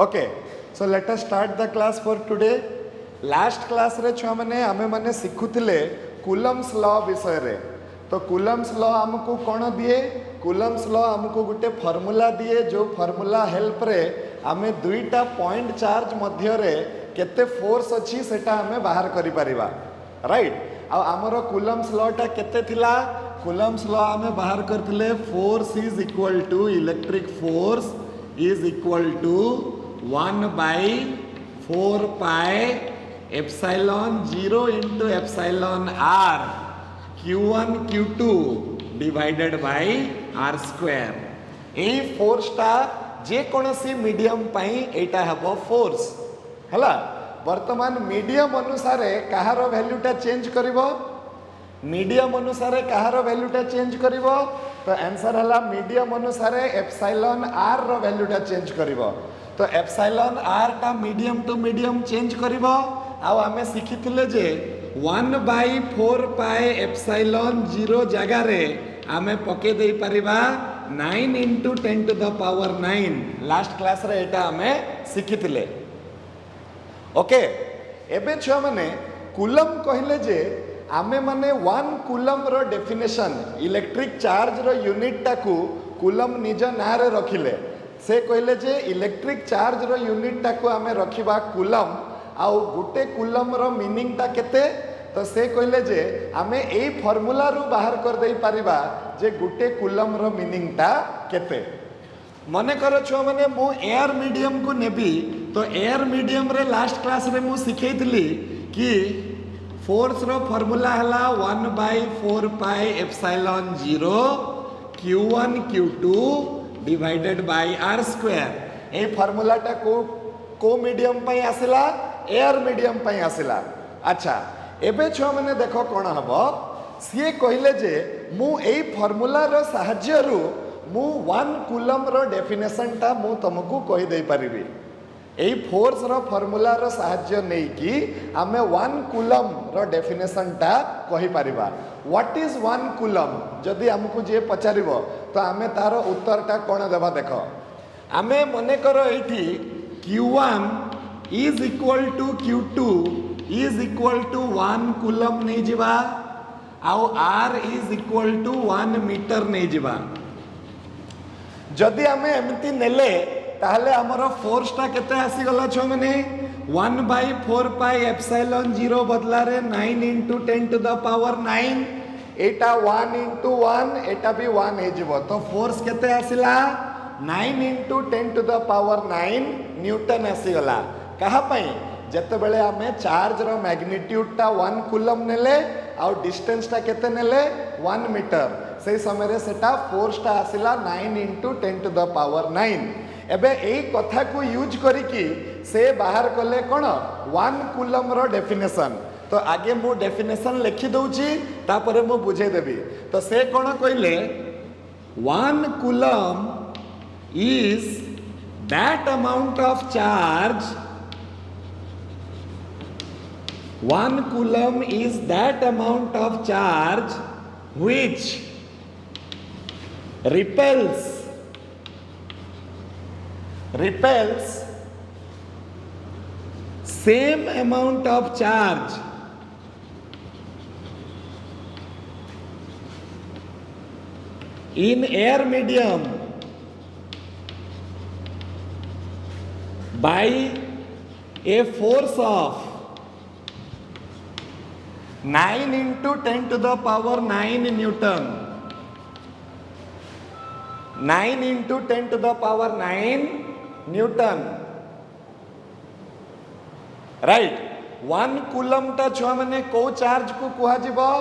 Okay so let us start the class for today. Last class रे छुआ माने आमे माने सिखुतिले कूलम्स लॉ विषय रे। तो कूलम्स लॉ हमको कौन दिए? कूलम्स लॉ हमको गोटे फॉर्मूला दिए जो फॉर्मूला हेल्प रे आमे दुईटा पॉइंट चार्ज मध्य रे केते फोर्स अछि सेटा आमे बाहर करि परिबा, राइट। आ हमरो कूलम्स लॉ टा केते थिला? कूलम्स लॉ आमे बाहर करथिले force is equal to electric force is equal to 1/4 pi epsilon 0 into epsilon r Q1 Q2 divided by r square. यही फोर्सटा जे कोनसी मीडियम पाई एटा हबो फोर्स हला। वर्तमान मीडियम अनुसार कहार वैल्यूटा चेंज करिवो, मीडियम अनुसार कहार वैल्यूटा चेंज करिवो। तो आंसर हला मीडियम अनुसार एप्सिलॉन आर रो वैल्यूटा चेंज करिवो। तो एप्सिलॉन आर टा मीडियम टू मीडियम चेंज करिवो। आ आमे सिखिथिले जे 1/4 पाई एप्सिलॉन 0 जगह रे आमे पके देई परिबा 9 into 10 to the power 9। Last class रे एटा आमे सिखिथिले। ओके एबे छुआ माने कूलम कहले जे आमे माने 1 कूलम रो डेफिनेशन इलेक्ट्रिक चार्ज रो यूनिट टाकू कूलम निज ना रे रखिले। से कहले जे इलेक्ट्रिक चार्ज रो यूनिट टाकू आमे रखिबा कूलम। आउ गुटे कूलम रो मीनिंग टा केते? तो से कहले जे आमे एई फार्मूला रु बाहर कर देई परिबा जे गुटे कूलम रो मीनिंग टा केते। मने करो छुआ माने मु एयर मीडियम को नेबी। तो एयर मीडियम रे लास्ट क्लास रे मु सिखेइतली कि फोर्स रो फार्मूला हला 1/4 pi epsilon 0 Q1 Q2 divided by r square. ए फार्मूला टा को मीडियम पई आसिला? एयर मीडियम पई आसिला। अच्छा एबे छुआ माने देखो कोन हबो। सीए कहले जे मु एई फार्मूला रो सहाय्य रु मु 1 कूलम रो डेफिनेशन टा मु तुमको कहि देई परिबी। एई फोर्स रो फार्मूला रो सहाय्य नै कि आमे 1 कूलम रो डेफिनेशन टा कहि परिबा। What is 1 coulomb? जदि हमको जे पचारिबो तो आमे तारो उत्तर टा कोन देबा देखो। आमे मने करो एठी Q1 is equal to Q2 is equal to 1 coulomb नहीं जिबा। आउ R is equal to 1 metre नहीं जिबा। जदि आमे एमती नेले ताहले हमरो फोर्स टा केते आसी गला छ माने 1/4 पाई एप्सिलॉन 0 बदला रे 9 into 10 to the power 9। Etah 1 into 1 एटा भी 1 हे जिवो। तो फोर्स केते आसिला? 9 into 10 to the power 9 newton आसी गला। कहा पई? जते बेले आमे चार्ज रो मैग्नीट्यूड टा 1 कूलम नेले आउ डिस्टेंस टा केते नेले 1 मीटर। से समय रे सेटा फोर्स टा आसिला 9 इंटू 10 टू द पावर 9। एबे एई कथा को यूज करी कि से बाहर कले कोन 1 कूलम रो डेफिनेशन। तो आगे मु डेफिनेशन लिखि दउची तापरे मु बुझे देबी। तो से कोन कहले 1 coulomb is that amount of charge 1 coulomb is that amount of charge which repels same amount of charge in air medium by a force of 9 into 10 to the power 9 Newton। 9 into 10 to the power 9 Newton, right. 1 coulomb टा छुआ माने को charge को कुहा जिवो?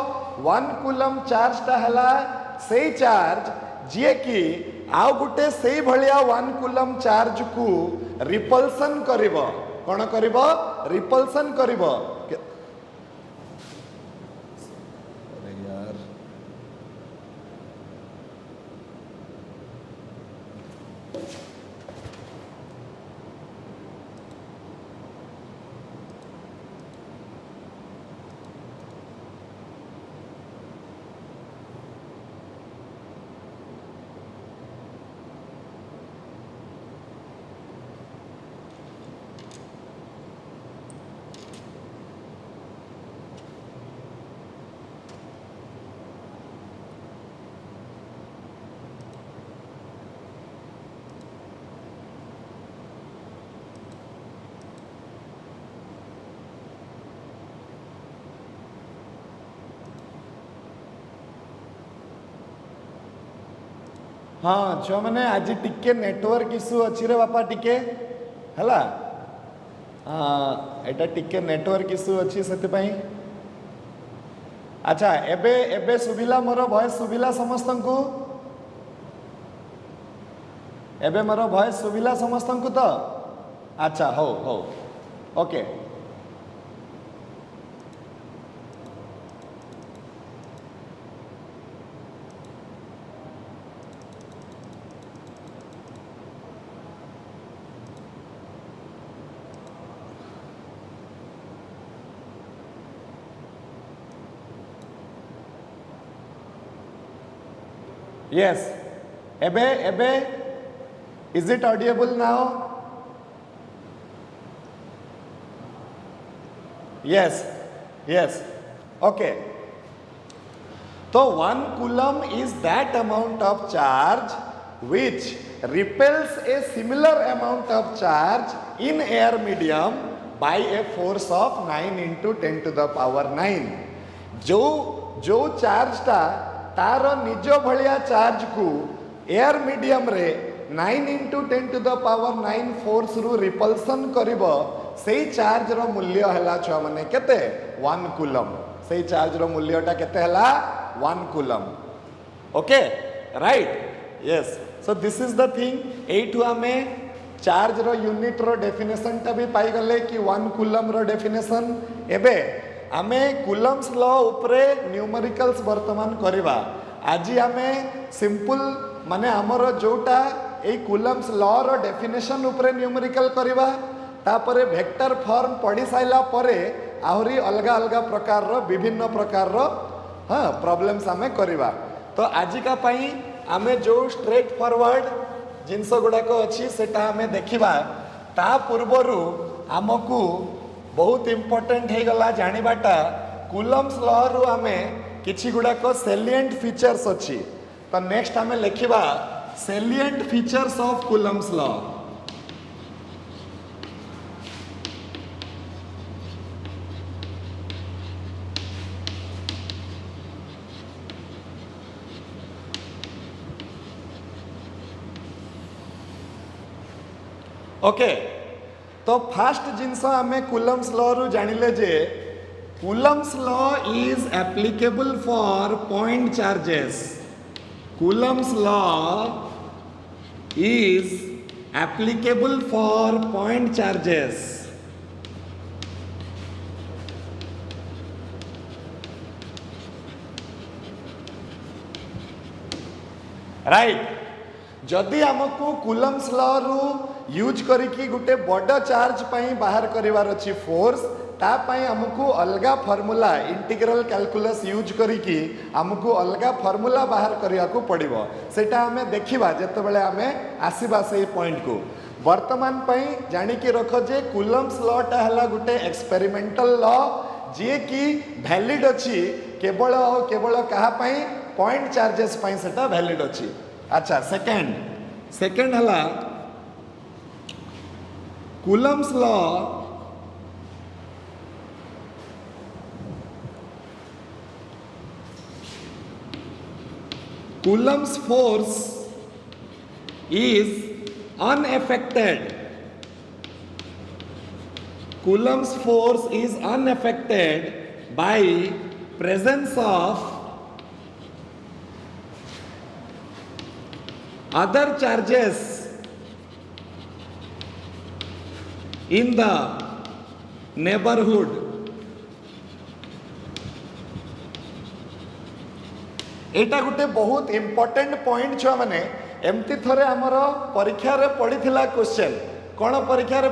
1 coulomb charge टा हला से चार्ज जे कि आउ गुटे सेई भलिया 1 कूलम चार्ज को रिपल्सन करिवो। कोन करिवो? रिपल्सन करिवो। अरे यार हाँ छुआ मैंने आज टिके नेटवर्क इश्यू अच्छी रे बापा टिके हैला हाँ एटा टिके नेटवर्क इश्यू अच्छी से अच्छा एबे एबे सुबिला मोर वॉइस सुबिला समस्त को एबे मोर वॉइस सुबिला समस्त को तो अच्छा हो okay yes ebe is it audible now yes okay so 1 coulomb is that amount of charge which repels a similar amount of charge in air medium by a force of 9 into 10 to the power 9 जो charge टा तार निज भलिया charge को air medium रे 9 into 10 to the power 9 force रु repulsion करिबो सेही charge रो मूल्य हला छ माने केते 1 कूलम सेही चार्ज रो मूल्यटा केते हला 1 coulomb okay right yes so this is the thing एठु हमें चार्ज रो यूनिट रो डेफिनेशन टा भी पाई गले कि 1 कूलम रो डेफिनेशन एबे आमे कूलम्स लॉ उपरे न्यूमेरिकल्स वर्तमान करवा आज आमे सिंपल माने हमर जोटा ए कूलम्स लॉ रो डेफिनेशन उपरे न्यूमेरिकल करवा तापरे वेक्टर फॉर्म पढ़ी साइला परे आहुरी अलगा अलगा प्रकार रो विभिन्न प्रकार रो हाँ प्रॉब्लम्स आमे करवा तो आजिका पाई आमे जो स्ट्रेट फॉरवर्ड जिनस गुड़ाक अच्छी सेटा आमे देखिबा ता पूर्वरु आमकू बहुत इंपोर्टेंट है गला जानिबाटा कूलम्स लॉ रु आमे किछि गुड़ाक सेलिएंट फीचर्स अच्छी तो नेक्स्ट आमे लिखिबा salient features of Coulomb's law okay तो फास्ट जिनस आम कूलम्स लॉ रु जानिले जे Coulomb's law is applicable for point charges Coulomb's law is applicable for point charges right जदि आमको कूलम्स लॉ रु यूज करिकी गुटे बड़ चार्ज पाई बाहर करिवार अछि फोर्स ता पाई हमको अलगा फार्मूला इंटीग्रल कैलकुलस यूज करिकी हमको अलगा फार्मूला बाहर करिया को पड़िबो सेटा हमें देखिबा जते बेले हमें आसीबा से पॉइंट को वर्तमान पाई जानि के रखो जे कूलम्स लॉ टा हला गुटे एक्सपेरिमेंटल लॉ जे की वैलिड अछि केवल कहा पाई पॉइंट चार्जेस पाई सेटा वैलिड अछि अच्छा सेकंड हला Coulomb's law Coulomb's force is unaffected. Coulomb's force is unaffected by presence of other charges in the neighborhood. एटा गुटे बहुत इंपोर्टेंट पॉइंट छुआ माने एमती थरे हमर परीक्षा रे पड़ीथिला क्वेश्चन कोन परीक्षा रे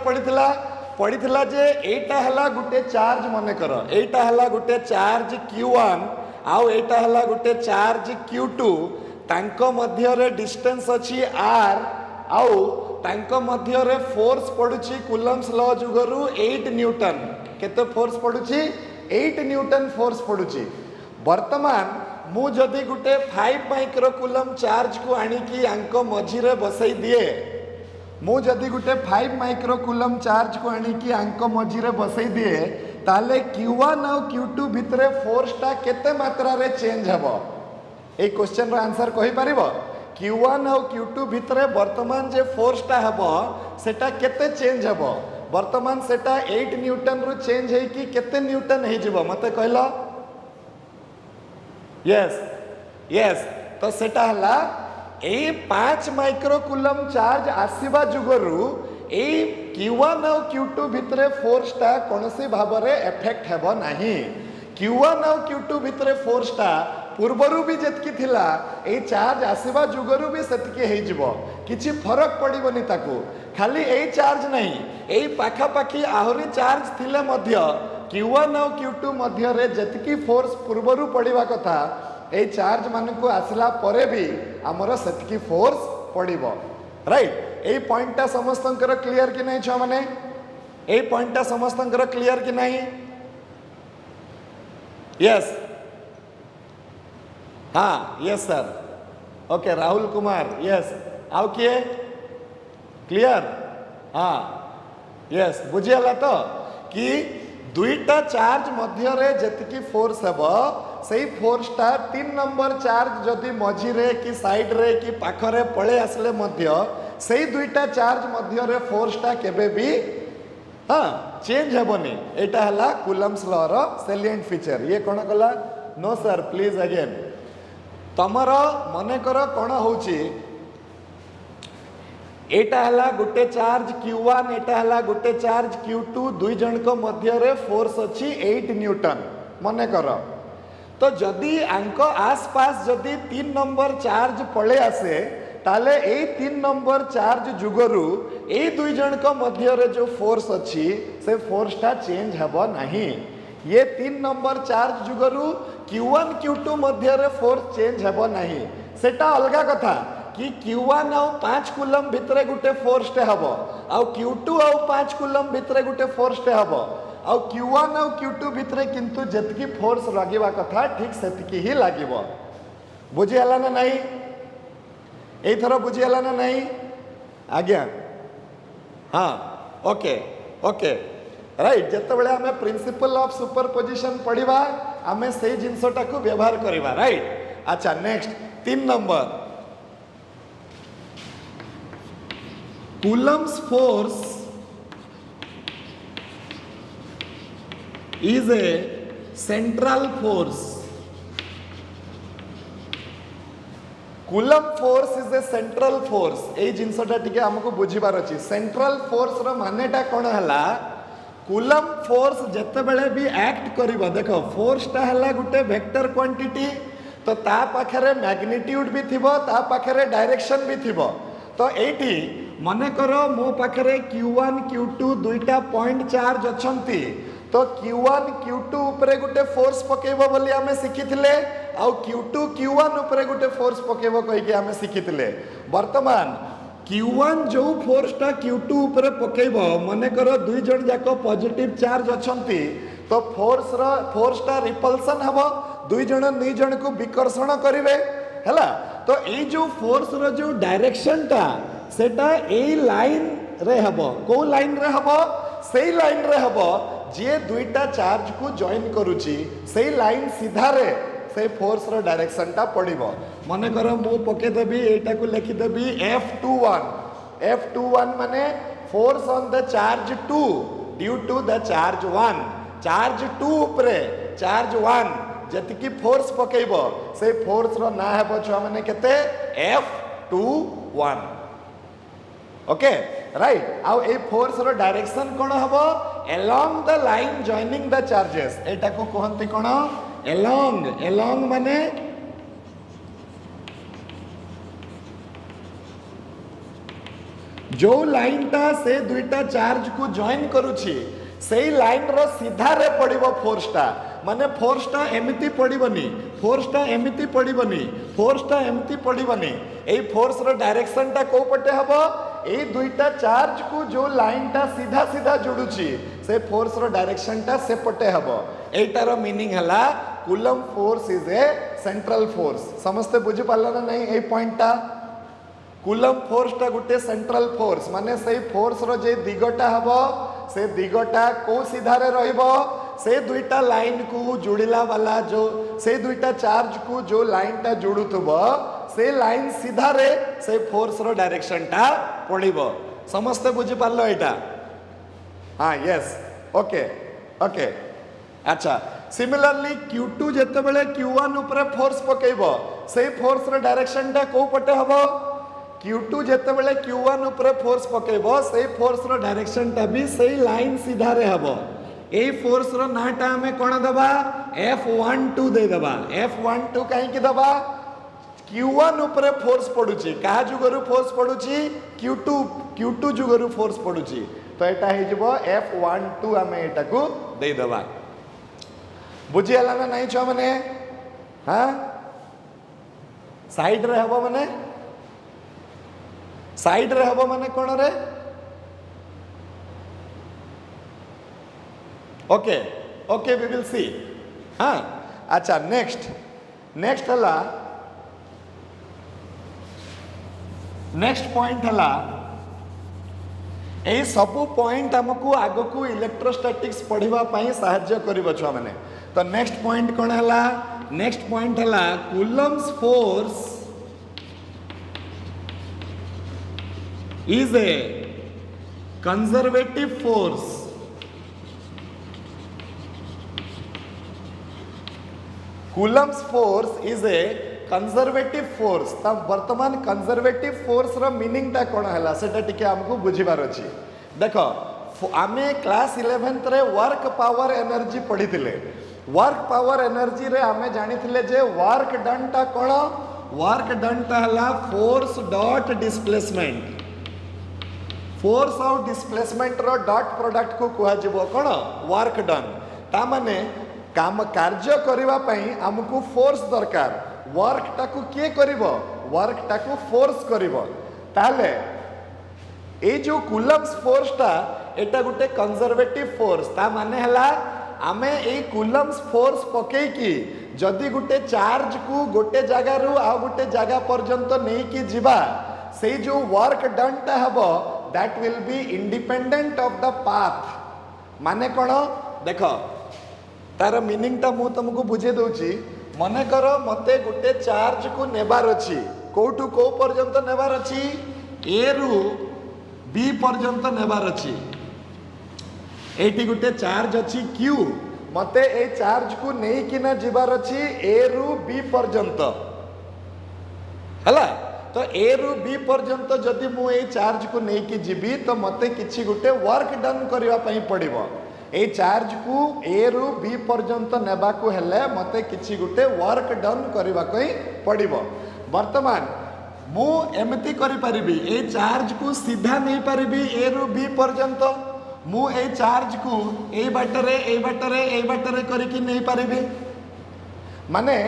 पड़ीथिला जे एटा हला गुटे चार्ज माने कर एटा हला गुटे चार्ज Q1 आउ एटा हला गुटे चार्ज Q2 तांको मध्य रे डिस्टेंस अछि R आउ तांको मध्य रे फोर्स पडुची कूलम्स लॉ जुगरु 8 न्यूटन केते फोर्स पडुची 8 न्यूटन फोर्स पडुची वर्तमान मु जदि गुटे 5 माइक्रो कूलम चार्ज को आनिकी आंको मझिरे बसई दिए मु जदि गुटे 5 माइक्रो कूलम चार्ज को आनिकी आंको मझिरे बसई दिए ताले Q1 और Q2 भितरे फोर्स टा केते मात्रा रे चेंज हबो ए क्वेश्चन रो आंसर कहि परिबो Q1 और Q2 भितर वर्तमान जे फोर्सटा हेबो सेटा केते चेंज हेबो वर्तमान सेटा 8 न्यूटन रु चेंज है कि केते न्यूटन हे जिवो मते कहलो यस यस तो सेटा हला ए 5 माइक्रो कूलम चार्ज आसीबा जुगरु ए Q1 और Q2 भितर फोर्सटा कोनसी भाबरे इफेक्ट हेबो नाही Q1 और Q2 भितर फोर्सटा पूर्वरु भी जतकी थिला ए चार्ज आसीबा जुगरु भी सेतकी हे जिवो किछि फरक पड़िबोनी ताकू खाली ए चार्ज नहीं ए पाखा पाखी आहुरी चार्ज थिले मध्य Q1 और Q2 मध्य रे जतकी फोर्स पूर्वरु पड़िबा कथा ए चार्ज मानकू आसला परे भी हमर सेतकी फोर्स पड़िबो राइट ए पॉइंटटा समस्तंकर क्लियर कि नहीं छ माने ए पॉइंटटा समस्तंकर क्लियर कि नहीं यस हाँ yes sir okay Rahul Kumar yes आउ किए क्लियर हाँ यस बुझीगला तो कि दुईटा चार्ज मध्य रे जतकी फोर्स हेबो सेही फोर्सटा 3 नंबर चार्ज जदि मझी रे कि साइड रे कि पाखरे पळे आसले मध्य सेही दुईटा चार्ज मध्य रे फोर्सटा केबे भी हाँ चेंज हेबोनी एटा हला कूलम्स लॉ रो सेलिएंट फीचर ये कोन कला नो सर प्लीज अगेन तमर मने कर कौन होची एटा हला गुटे चार्ज Q1 एटा हला गुटे चार्ज Q2 दुई जन को मध्य रे फोर्स अछि 8 न्यूटन मने कर तो जदि आंक आसपास जदि 3 नंबर चार्ज पळे आसे ताले ए 3 नंबर चार्ज जुगरु ए दुई जन को मध्य रे जो फोर्स अछि से फोर्सटा चेंज हेबो नाही ये 3 नंबर चार्ज जुगरु Q1 Q2 मध्य रे फोर्स चेंज हेबो नाही सेटा अलगा कथा कि Q1 और 5 कूलम भितरे गुटे फोर्स टे हेबो आ Q2 और 5 कूलम भितरे गुटे फोर्स टे हेबो आ Q1 और Q2 भितरे किंतु जतकी फोर्स लागिबा कथा ठीक सेतकी ही लागिबो बुझी हला ना नहीं एई थरो बुझी हला ना नहीं आज्ञा हाँ ओके ओके राइट जेतेबेले आमे प्रिंसिपल ऑफ सुपरपोजिशन पढ़िबा आमे से जिनसटा को व्यवहार करिबा राइट अच्छा next 3 number Coulomb's force is a central force Coulomb force is a central force ए जिनसटा टिके हमको बुझिबार अछि सेंट्रल फोर्स रो मानेटा कोन हला कूलम फोर्स जेतेबेले भी एक्ट करिबो देखो फोर्सटा हला गुटे वेक्टर क्वांटिटी तो ता पाखरे मैग्नीट्यूड भी थिबो ता पाखरे डायरेक्शन भी थिबो तो एठी मने करो मो पाखरे Q1 Q2 दुईटा पॉइंट चार्ज अछंती तो Q1 Q2 ऊपर गुटे फोर्स पकेबो बोली हमें सिखिथिले आ Q2 Q1 ऊपर गुटे फोर्स पकेबो कहि के हमें सिखिथिले वर्तमान Q1 जो फोर्सटा Q2 ऊपर पकेबो मने करो दुई जन जाको पॉजिटिव चार्ज अछंती तो फोर्सटा रिपल्सन हबो दुई जन को विकर्षण करिवे हैला तो ए जो फोर्स रो जो डायरेक्शन ता सेटा ए लाइन रे हबो को लाइन रे हबो सेई लाइन रे हबो जे दुईटा चार्ज को जॉइन करूची सेई लाइन सीधा रे से फोर्स रो डायरेक्शन ता पड़िबो मने करो मु पके देबी एटा को लिखि देबी F21 माने force on the charge 2 due to the charge 1 charge 2 ऊपरे चार्ज 1 जतिकी फोर्स पकेइबो से फोर्स रो ना हेबो छ माने केते F21 ओके राइट आउ ए फोर्स रो डायरेक्शन कोन हबो along the line joining the charges एटा को कहंती कोन अलोंग माने जो लाइन ता से दुईटा चार्ज को जॉइन करूची सेही लाइन रो सीधा रे पड़िबो फोर्सटा माने फोर्सटा एमिति पड़िबनी फोर्सटा एमिति पड़िबनी फोर्सटा एमिति पड़िबनी एई फोर्स रो डायरेक्शन ता को पटे हबो ए दुईटा चार्ज को जो लाइन ता सीधा सीधा जोडुची से फोर्स रो डायरेक्शन ता से पटे हबो एटारो मीनिंग हला coulomb force is a central force समझते बुझि पाला ना नहीं ए पॉइंट ता कूलम फोर्सटा गुटे सेंट्रल फोर्स माने से फोर्स रो जे दिगटा हबो से दिगटा को सीधा रे रहइबो से दुईटा लाइन को जोड़िला वाला जो से दुईटा चार्ज को जो लाइन टा जोड़ुथबो से लाइन सीधा रे से फोर्स रो डायरेक्शन टा पड़िबो समस्त बुझी पारलो एटा हाँ यस ओके ओके अच्छा सिमिलरली Q2 जेते बेले Q1 ऊपर फोर्स पकेइबो से फोर्स रो डायरेक्शन टा को पटे हबो Q2 जेते बेले Q1 ऊपर फोर्स पकेइबो से फोर्स रो डायरेक्शन टा भी सही लाइन सीधा रे हबो ए फोर्स रो नाटा हमें कोन दबा F12 दे दबा F12 काहे की दबा Q1 ऊपर फोर्स पडुची का जुगरु फोर्स पडुची Q2 जुगरु फोर्स पडुची तो एटा हे जबो F12 हमें एटा को दे दबा बुझी हला ना नहीं छ माने हां साइड रे हबो माने साइड रे हबो माने कोन रे okay okay we will see हाँ अच्छा नेक्स्ट हला नेक्स्ट पॉइंट हला ए सबु पॉइंट हमकु आगो को इलेक्ट्रोस्टैटिक्स पढ़िबा पई सहाय्य करिवो छ माने तो नेक्स्ट पॉइंट कोन हला नेक्स्ट पॉइंट हला Coulomb's force is a conservative force Coulomb's force is a conservative force तब वर्तमान conservative force रो मीनिंग ता कोन हला सेटा टिके हमको बुझिबार अछि देखो आमे क्लास 11th रे वर्क पावर एनर्जी पढ़िथिले वर्क पावर एनर्जी रे आमे जानिथिले जे वर्क डन ता कोन वर्क डन ता हला force dot displacement force of displacement रो डॉट प्रोडक्ट को कुहा जिवो कोन वर्क डन ता माने काम कार्य करिवा पई हमकु फोर्स दरकार वर्क टाकू किए करिवो वर्क टाकू फोर्स करिवो ताले ए जो कूलम्स फोर्स ता एटा गुटे कंजर्वेटिव फोर्स ता माने हला आमे ए कूलम्स फोर्स पकेई की जदी गुटे चार्ज को गोटे जगह रु आ गोटे जगह पर्यंत नहीं की जिबा से जो वर्क डन ता हबो that will be independent of the path माने कोन देखो तार मीनिंग ता मु तुमको बुझे दउची मने करो मते गोटे चार्ज को नेबार अछि कोठू को पर्यंत नेबार अछि ए रु बी पर्यंत नेबार अछि एटी गोटे चार्ज अछि Q मते ए चार्ज को नेई किना जिबार अछि ए रु बी पर्यंत हला तो ए रु बी पर्यंत जदि मु ए चार्ज को नेई कि जिबी तो मते किछि गोटे वर्क डन करिवा पई पड़िबो ए चार्ज को ए रु बी पर्यंत नेबा को हेले मते किछि गोटे वर्क डन करिवा कोई पड़िबो वर्तमान मु एमती करि परिबी ए चार्ज को सीधा नहीं परिबी ए रु बी पर्यंत मु ए चार्ज को ए बाटरे करिकी नहीं परिबी माने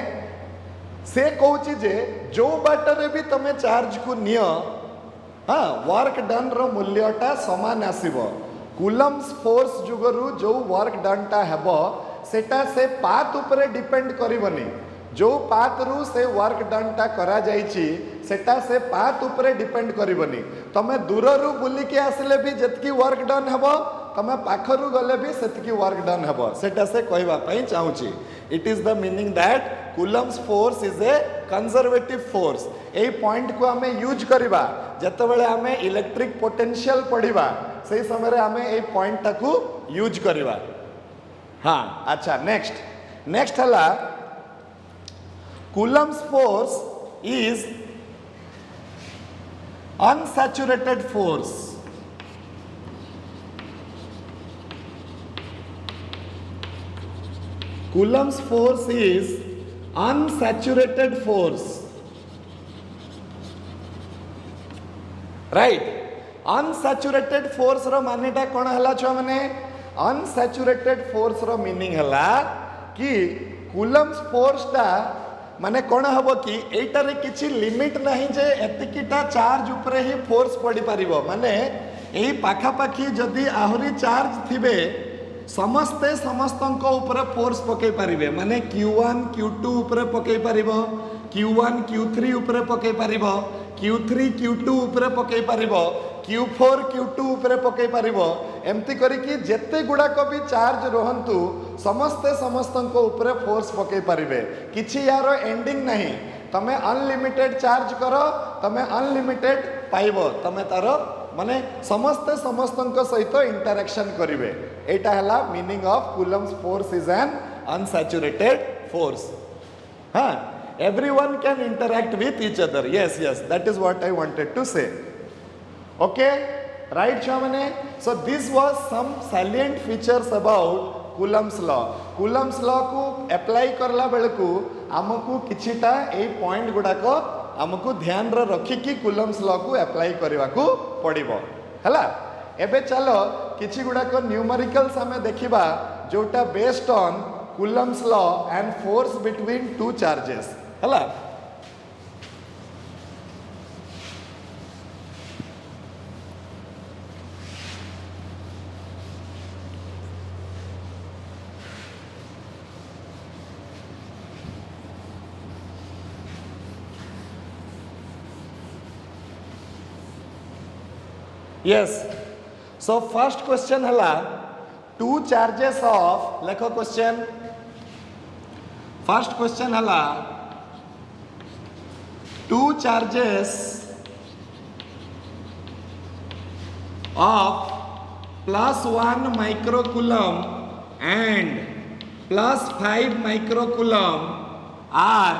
से कहूची जे जो बाटरे भी तमे चार्ज को नियो हाँ वर्क डन रो मूल्यटा समान आसीबो कूलम्स फोर्स जुगरु जो वर्क डन टा हेबो सेटा से पाथ ऊपर डिपेंड करिवनी जो पाथ रु से वर्क डन टा करा जाईची सेटा से पाथ ऊपर डिपेंड करिवनी तमे दूर रु बुली के आसले भी जतकी वर्क डन हेबो तमे पाखरु गले भी सेतकी वर्क डन हेबो सेटा से कहबा पई चाहूची it is the meaning that Coulomb's force is a conservative force a point को हमें यूज करिबा जतबेले हमें इलेक्ट्रिक पोटेंशियल पढ़िबा सही समय रे हमें ए पॉइंट टाकू यूज करिबा हाँ अच्छा नेक्स्ट हला Coulomb's force is unsaturated force Coulomb's force is unsaturated force right unsaturated force रो मानेटा कोन हला छ माने unsaturated force रो मीनिंग हला कि Coulomb's force टा माने कोन हबो कि एटारे किछि लिमिट नाही जे एतिकिटा चार्ज ऊपर ही फोर्स पड़ी पारिबो माने एई पाखा पाखी जदी आहुरी चार्ज थिबे समस्ते समस्तंको ऊपर फोर्स पके पारिबे माने Q1 Q2 ऊपर पके पारिबो Q1 Q3 ऊपर पके पारिबो Q3 Q2 ऊपर पके पारिबो Q4 Q2 ऊपर पके पारिबो एमती करी कि जेते गुडा को भी चार्ज रहंतु समस्ते समस्तंको ऊपर फोर्स पके पारिबे किछि यारो एंडिंग नहीं तमे अनलिमिटेड चार्ज कर तमे अनलिमिटेड पाइब तमे तार माने समस्ते समस्तଙ୍କ सहित इंटरेक्शन करिवे एटा हला meaning of Coulomb's force is an unsaturated force हाँ everyone can interact with each other yes that is what I wanted to say okay right chamane so this was some salient features about Coulomb's law को apply करला बेलकू आमको किछिटा ए point गुडाको आमको ध्यान रे रखी कि Coulomb's law को apply करबा को पड़िबो हला एबे चलो किछि गुडाको न्यूमेरिकल्स हमें देखिबा जोटा based on Coulomb's law and force between two charges हला yes so first question हला two charges of लेखो question first question हला two charges of +1 microcoulomb and +5 microcoulomb are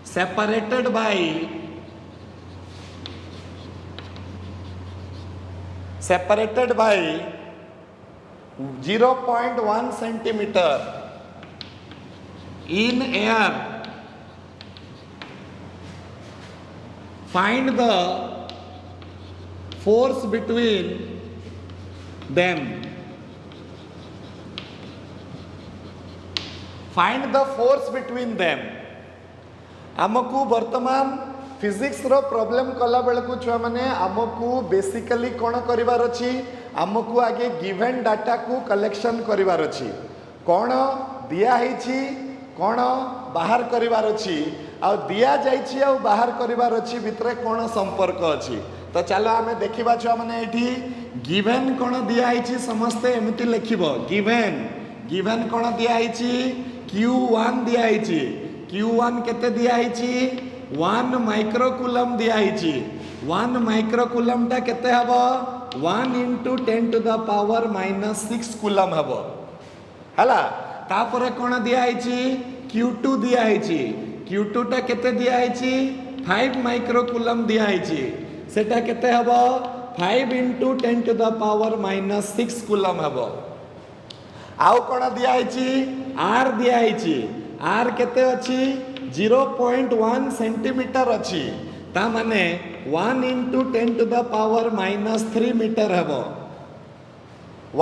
separated by 0.1 centimeter in air. Find the force between them. Find the force between them. आमको वर्तमान physics रो problem कला बेलकू छुआ माने आमको basically कौन करिवार अछि आमको आगे गिवन डाटा को कलेक्शन करिवार अछि कौन दिया हिची कौन बाहर करिवार अछि आ दिया जाइछि आ बाहर करिवार अछि भितरे कौन संपर्क अछि तो चलो आमे देखिबा छुआ माने एठी गिवन कौन दिया हिची समस्ते एमिति लिखिबो गिवन कौन दिया हिची Q1 दिया हिची Q1 केते दिया हिची 1 माइक्रोकूलम दिया हिची 1 माइक्रोकूलम टा केते हबो 1 × 10⁻⁻6 कूलम हबो हला तापरे कोन दिया हिची Q2 दिया हिची Q2 टा केते दिया हिची 5 माइक्रोकूलम दिया हिची सेटा केते हबो 5 × 10⁻⁻6 कूलम हबो आउ कोन दिया हिची R दिया हिची R केते अछि 0.1 सेंटीमीटर अछि ता माने 1 × 10⁻³ मीटर हबो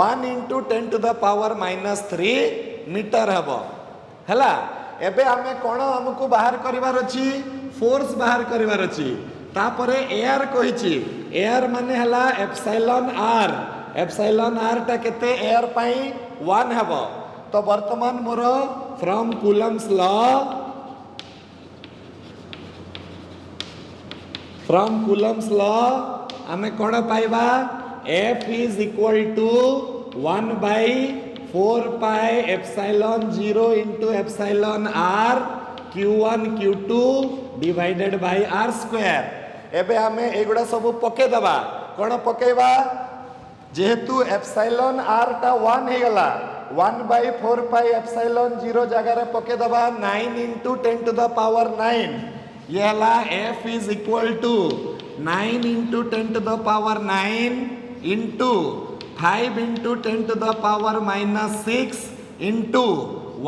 1 × 10⁻³ मीटर हबो हला एबे हमें कोन हमकु बाहर करिवार अछि फोर्स बाहर करिवार अछि तापरे एयर कहिछि एयर माने हला एप्सिलॉन r ता केते एयर पई 1 हबो तो वर्तमान मोर फ्रॉम कूलम्स लॉ आमे कोन पाइबा F is equal to 1/4πε0 into epsilon r Q1 Q2 divided by r square एबे हमें एगुडा सब पके दबा कोन पकेबा जेहेतु एप्सिलॉन r टा 1 हे गला 1/4πε0 जगह रे पके दबा 9 × 10⁹ ये हला F is equal to 9 × 10⁹ into 5 × 10⁻⁻6 into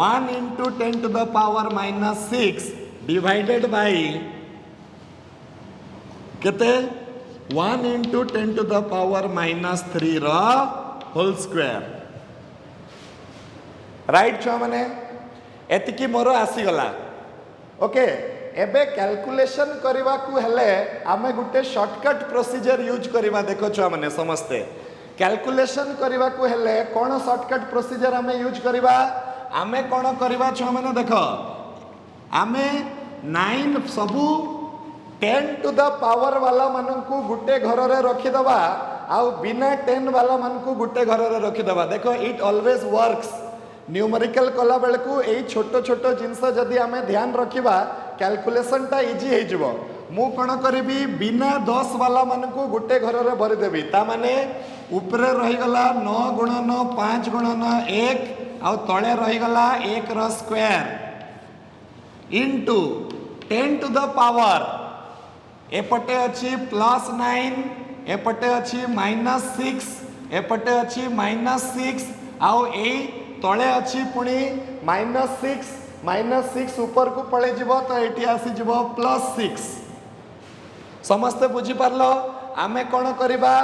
1 × 10⁻⁻6 divided by केते 1 × 10⁻³ रो होल स्क्वायर राइट छुआ माने एतिकी मोर आसी गला ओके एबे कैलकुलेशन करबा को हेले आमे गुटे शॉर्टकट प्रोसीजर यूज करबा देखो छुआ माने समस्ते कैलकुलेशन करबा को हेले कोन शॉर्टकट प्रोसीजर आमे यूज करबा आमे कोन करबा छुआ माने देखो आमे 9 सबु 10 टू द पावर वाला मानकू गुटे घर रे रखि दबा आ बिना 10 वाला मानकू गुटे घर रे रखि दबा देखो इट ऑलवेज वर्क्स न्यूमेरिकल कला बेलकू ए छोटो छोटो जिनस जदि आमे ध्यान रखिबा कैलकुलेशन टा इजी हो जिवो मु कौन करी बिना 10 वाला मान को गोटे घर में भरीदेवी ता माने ऊपर रहीगला 9 गुणन 5 गुणन 1 आउ तले रहीगला 1 रो square into 10 to the power एपटे अच्छी +9 एपटे अच्छी -6 एपटे अच्छी -6 आउ ए तले अच्छी पुणी -6 ऊपर को पड़े जीव तो ये आसीज +6 समस्ते बुझीपार आमे कौन करवा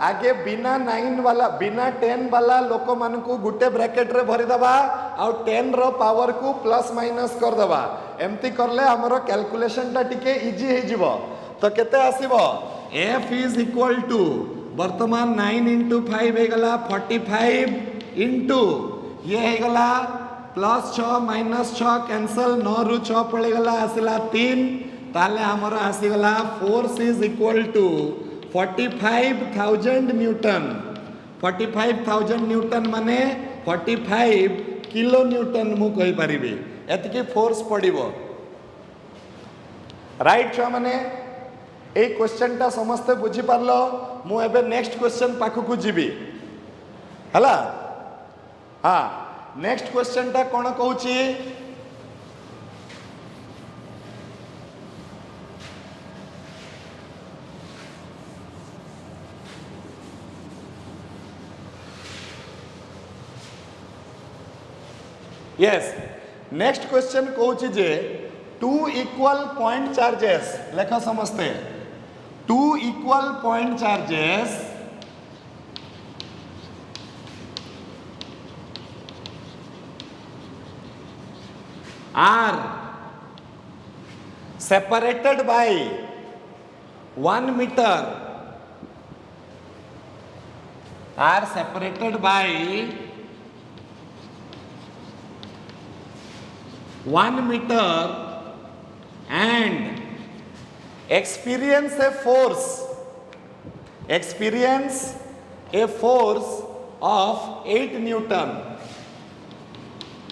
आगे बिना 9 वाला बिना 10 वाला लोक मान को गुटे ब्रैकेट रे भरीदबा आउ 10 रो पावर को प्लस माइनस करदबा एमती करले हमरो कैलकुलेशन टा टिके इजी हो जिवो तो केते आसीबो f इज इक्वल टू वर्तमान 9 इंटू 5 हो गला 45 इंटू ये हो गला +6 -6 कैंसल 9 रु 6 पड़े गला आसिला 3 ताले हमर आसीगला force is equal to 45,000 newton 45,000 newton माने 45 किलो न्यूटन मु कहि परिबे एतके फोर्स पड़िबो राइट छुआ माने ए क्वेश्चन टा समस्ते बुझी पारलो मु एबे नेक्स्ट क्वेश्चन पाखु को जीबी हला हाँ नेक्स्ट क्वेश्चन टा कोन कहूची यस नेक्स्ट क्वेश्चन कहूची जे 2 इक्वल पॉइंट चार्जेस लेख समझते 2 equal point charges are separated by 1 meter are separated by 1 meter and experience a force of 8 Newton.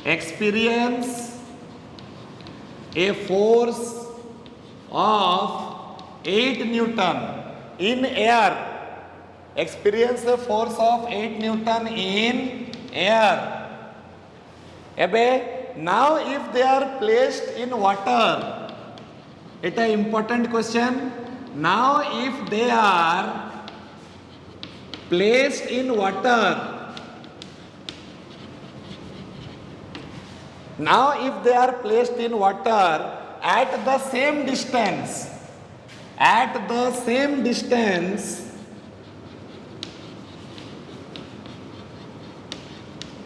Experience a force of 8 Newton in air. Experience a force of 8 Newton in air. Ebe now if they are placed in water, it is important question. Now if they are placed in water, now if they are placed in water at the same distance,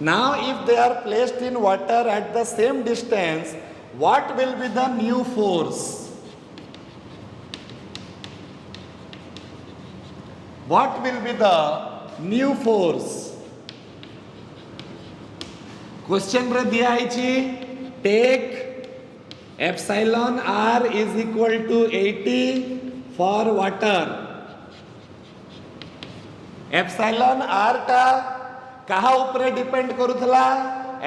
now if they are placed in water at the same distance, what will be the new force? What will be the new force? Question रे दिया है take epsilon r is equal to 80 for water. epsilon r टा कहा उपरे depend करुथला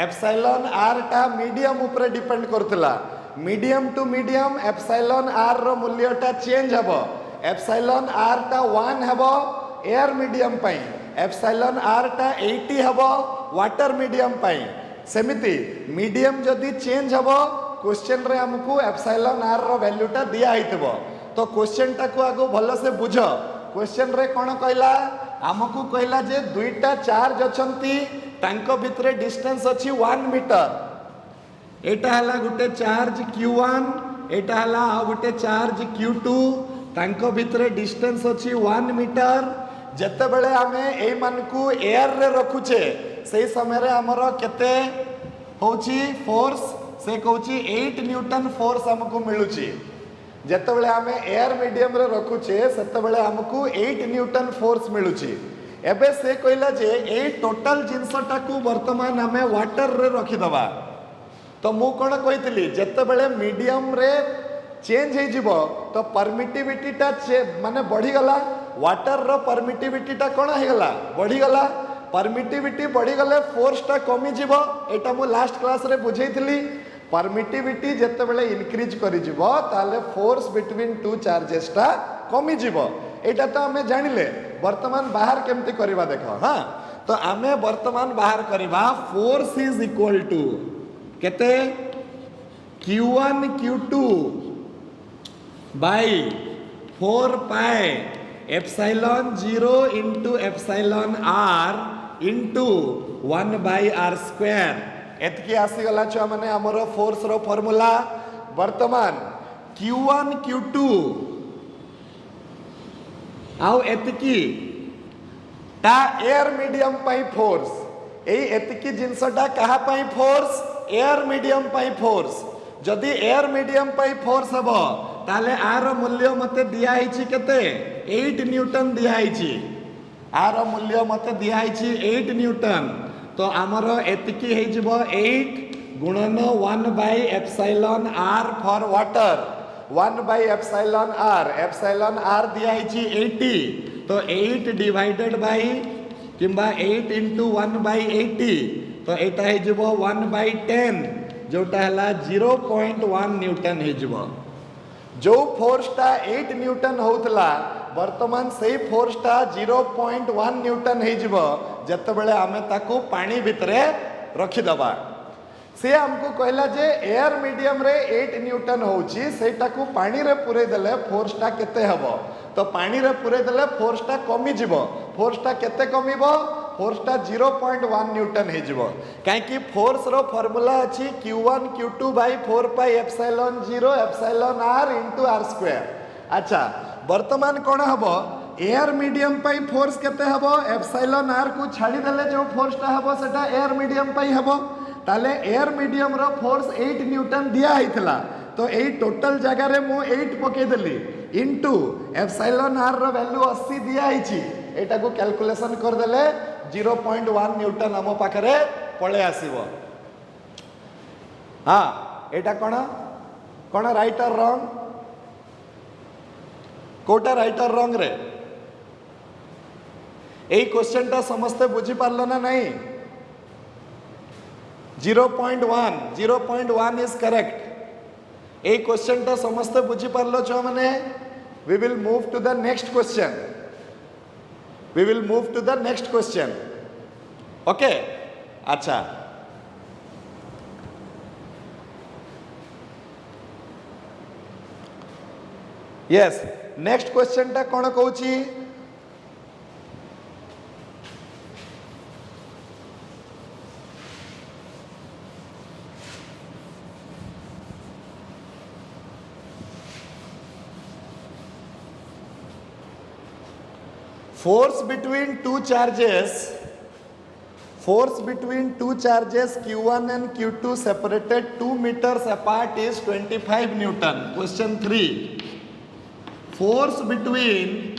epsilon r टा medium उपरे depend करुथला medium to medium epsilon r रो मूल्य टा चेंज हबो एप्सिलॉन आर टा 1 हबो एयर मीडियम पई एप्सिलॉन आर टा 80 हबो वाटर मीडियम पई सेमिति मीडियम जदी चेंज हबो क्वेश्चन रे हमकु एप्सिलॉन आर रो वैल्यू टा दिया हितबो तो क्वेश्चन टा को आगो भलो से बुझो क्वेश्चन रे कोन कहला आमको कहला जे दुईटा चार्ज अछंती तांको भितरे डिस्टेंस अछि 1 मीटर एटा हला गुटे चार्ज q1 एटा हला आ गुटे चार्ज q2 तांको भितरे डिस्टेंस अछि 1 मीटर जते बेले आमे ए मानकू एयर रे रखुचे सेही समय रे हमरो केते होची फोर्स से कहूची 8 न्यूटन फोर्स हमको मिलुची जते बेले आमे एयर मीडियम रे रखुचे सेते बेले हमको 8 न्यूटन फोर्स मिलुची एबे से कहला जे ए टोटल जिंसटा को वर्तमान हमें वाटर रे रखि दबा तो मु कोन कहितली जते बेले मीडियम रे चेंज हे जिवो तो परमिटिविटी टा माने बढ़ी गला वाटर रो परमिटिविटी टा कोन हे गला बढ़ी गला परमिटिविटी बढ़ी गले फोर्स टा कमी जिवो एटा मु लास्ट क्लास रे बुझैतली परमिटिविटी जेतेबेले इंक्रीज करी जिवो ताले फोर्स बिटवीन टू चार्जेस टा कमी जिवो एटा तो आमे जानिले वर्तमान बाहर केमती करबा देखो हां तो आमे वर्तमान बाहर करबा फोर्स इज इक्वल टू केते q1 q2 by 4 pi epsilon 0 into epsilon r into 1 by r square एतकी आसीगला छुआ माने हमरो फोर्स रो फार्मूला वर्तमान q1 q2 आउ एतकी ता एयर मीडियम पाई फोर्स एई एतकी जिंसटा कहा पाई फोर्स एयर मीडियम पाई फोर्स जदि एयर मीडियम पाई फोर्स हबो ताले आर मूल्य मते दिया हिची केते 8 न्यूटन दिया हिची आर मूल्य मते दिया हिची 8 न्यूटन तो आमर एतिकी हे जिवो 8 गुणन 1 by epsilon r for water 1 by epsilon r दिया हिची 80 तो 8 डिवाइडेड बाय किंबा 8 इंटू 1 बाय 80 तो एटा हे जिवो 1 बाय 10 जोटा हला 0.1 न्यूटन हे जिवो जो फोर्सटा 8 न्यूटन होतला वर्तमान से फोर्सटा 0.1 न्यूटन हे जिवो जतबेले आमे ताकू पानी भितरे रखी दबा से हमको कहला जे एयर मीडियम रे 8 न्यूटन होची सेटाकू पानी रे पुरे देले फोर्सटा केते हबो तो पानी रे पुरे देले फोर्सटा कमी जिवो फोर्सटा केते कमीबो फोर्सटा 0.1 न्यूटन हे जिवो काहे कि फोर्स रो फार्मूला अछि q1 q2 by 4 pi epsilon 0 epsilon r into r square अच्छा वर्तमान कोन हबो एयर मीडियम पाई फोर्स केते हबो एप्सिलॉन r को छाडी देले जो फोर्सटा हबो सेटा एयर मीडियम पाई हबो ताले एयर मीडियम रो फोर्स 8 न्यूटन दिया हितला तो एई टोटल जगह रे मो 8 पके देली इनटू एप्सिलॉन r रो वैल्यू 80 दिया हिची एटा को कैलकुलेशन कर देले 0.1 न्यूटन हम पाखरे पळे आसीबो हां एटा कोन राइट और रॉन्ग कोटा राइट और रॉन्ग रे एई क्वेश्चन ता समस्त बुझी पारलो ना नहीं 0.1 इज करेक्ट ए क्वेश्चन ता समस्त बुझी पारलो छ माने we will move to the next question okay अच्छा यस नेक्स्ट क्वेश्चन ता कोन कहूची force between two charges q1 and q2 separated 2 meters apart is 25 newton question 3 force between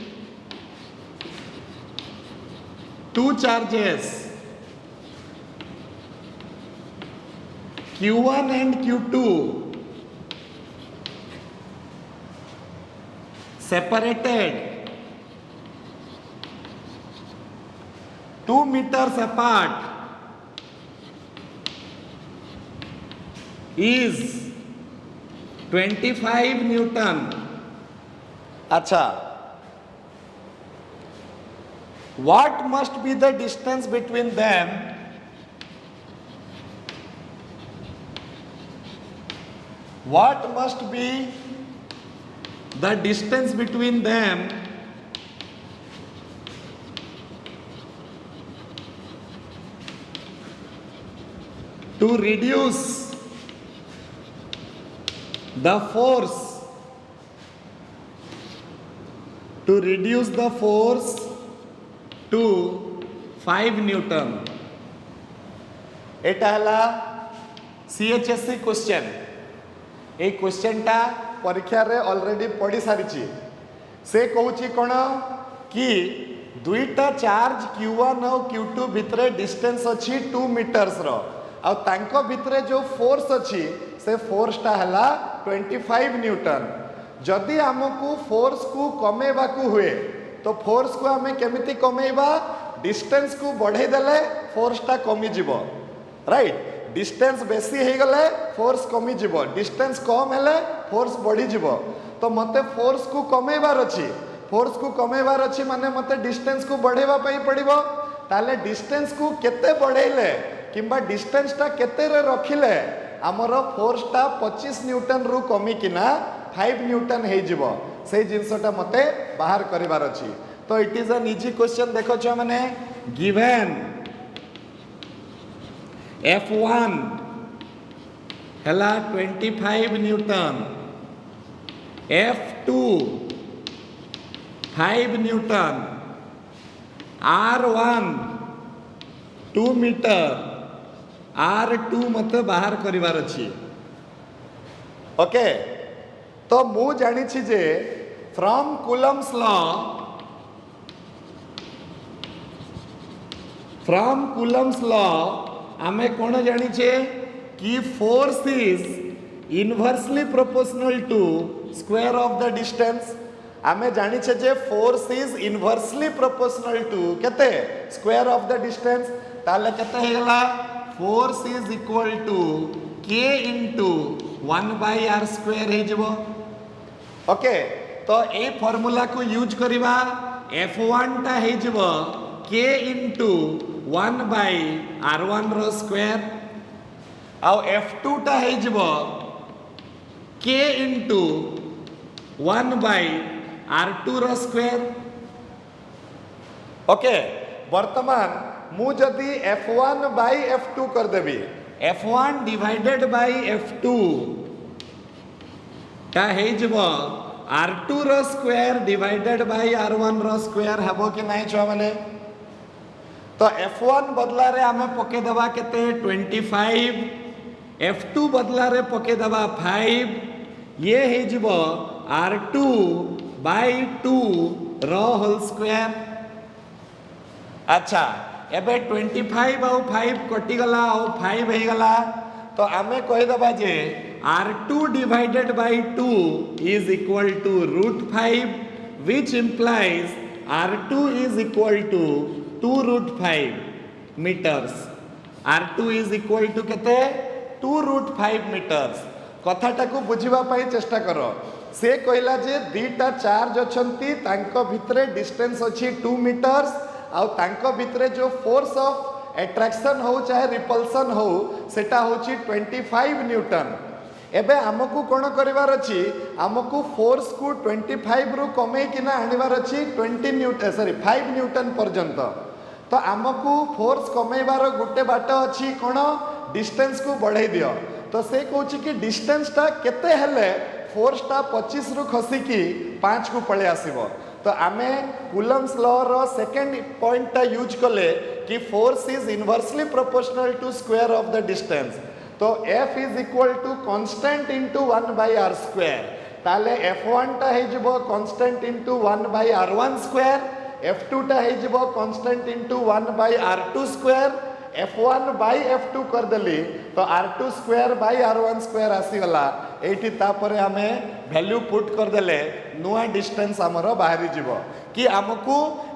two charges q1 and q2 separated 2 meters apart is 25 Newton. अच्छा, what must be the distance between them? What must be the distance between them to reduce the force to 5 Newton. एटा हला CHSC question ए question टा परीक्षा रे already पढ़ी सारी से कहूची कोन कि दुईटा चार्ज Q1 और Q2 भितरे डिस्टेंस अछि 2 मीटर्स रो आ तांको भितरे जो फोर्स अछि से फोर्स टा हला 25 न्यूटन जदि हमकू फोर्स को कमेबा को हुए तो फोर्स को हमें केमिति कमेबा डिस्टेंस को बढ़े देले फोर्स टा कमी जिवो राइट डिस्टेंस बेसी हो गले फोर्स कमी जीवो, डिस्टेंस कम हेले फोर्स बढ़ी जीवो। तो मते फोर्स को कमेबार अछि, फोर्स को कमेबार अछि माने मते डिस्टेंस को बढ़ेबा पई पड़िबो। ताले डिस्टेंस को केते बढ़ेले किंबा डिस्टेंस टा केते रे रखिले हमर फोर्स टा 25 न्यूटन रु कमी किना 5 न्यूटन हे जीवो। से जिनसटा मते बाहर करिवार अछि। तो it is an easy question. देखो छ माने गिवन F1 हला 25 Newton, F2 5 Newton, R1 2 metre, R2 मते बाहर करिवार अछि। ओके, तो मु जानि छी जे from Coulomb's law, from Coulomb's law आमे कोन जानि छे कि force is inversely proportional to square of the distance. आमे जानि छे जे force is inversely proportional to केते स्क्वायर ऑफ द डिस्टेंस। ताले केते हे गला force is equal to k into 1/r square हे जबो। ओके, तो ए फार्मूला को यूज करिवा F1 टा हे जबो k इंटू 1/r1 रो स्क्वायर, आउ F2 टा हे जबो k इंटू 1/r2 रो स्क्वायर। ओके, वर्तमान मु जदि F1/F2 कर देबी, F1 डिवाइडेड बाय F2 ता हे जबो R2 रो स्क्वायर डिवाइडेड बाय R1 रो स्क्वायर हेबो कि नाही छुआ माने। तो F1 बदला रे आमे पके दबा केते 25, F2 बदला रे पके दबा 5, ये हे जबो R2/2 रो होल स्क्वायर। अच्छा, एबे 25 आउ 5 कटि गला आउ 5 हे गला। तो आमे कहि दबा जे R2 divided by 2 is equal to √5, which implies R2 is equal to 2√5 meters। R2 is equal to केते 2√5 meters। कथाटा को बुझिबा पई चेष्टा करो। से कहला जे दीटा चार्ज अछंती तांको भितरे डिस्टेंस अछि 2 मीटर्स, आउ तांको भितरे जो फोर्स ऑफ एट्रैक्शन हो चाहे रिपल्सन हो सेटा होची 25 न्यूटन। एबे हमकु कोन करिवार अछि, हमकु फोर्स को 25 रु कमे किना आनिवार अछि 20 न्यूटन, सॉरी 5 न्यूटन पर्यंत। तो हमकु फोर्स कमेबार गुटे बाट अछि कोन, डिस्टेंस को बढ़ाई दियो। तो से कहूची कि डिस्टेंस टा केते हेले फोर्स टा 25 रु खसी की 5 को पळे आसीबो। तो आमे कूलम्स लॉ रो सेकंड पॉइंट टा यूज कले कि force is inversely proportional to square of the distance. तो F is equal to constant into 1/r square. ताले F1 टा हे जबो constant into 1/r1 square, F2 टा हे जबो constant into 1/r2 square, F1/F2 कर देली तो R2 square by R1 square आसी गला। एठी तापरे हमें वैल्यू पुट कर देले नुआ डिस्टेंस हमरो बाहरी जीवो कि हमकु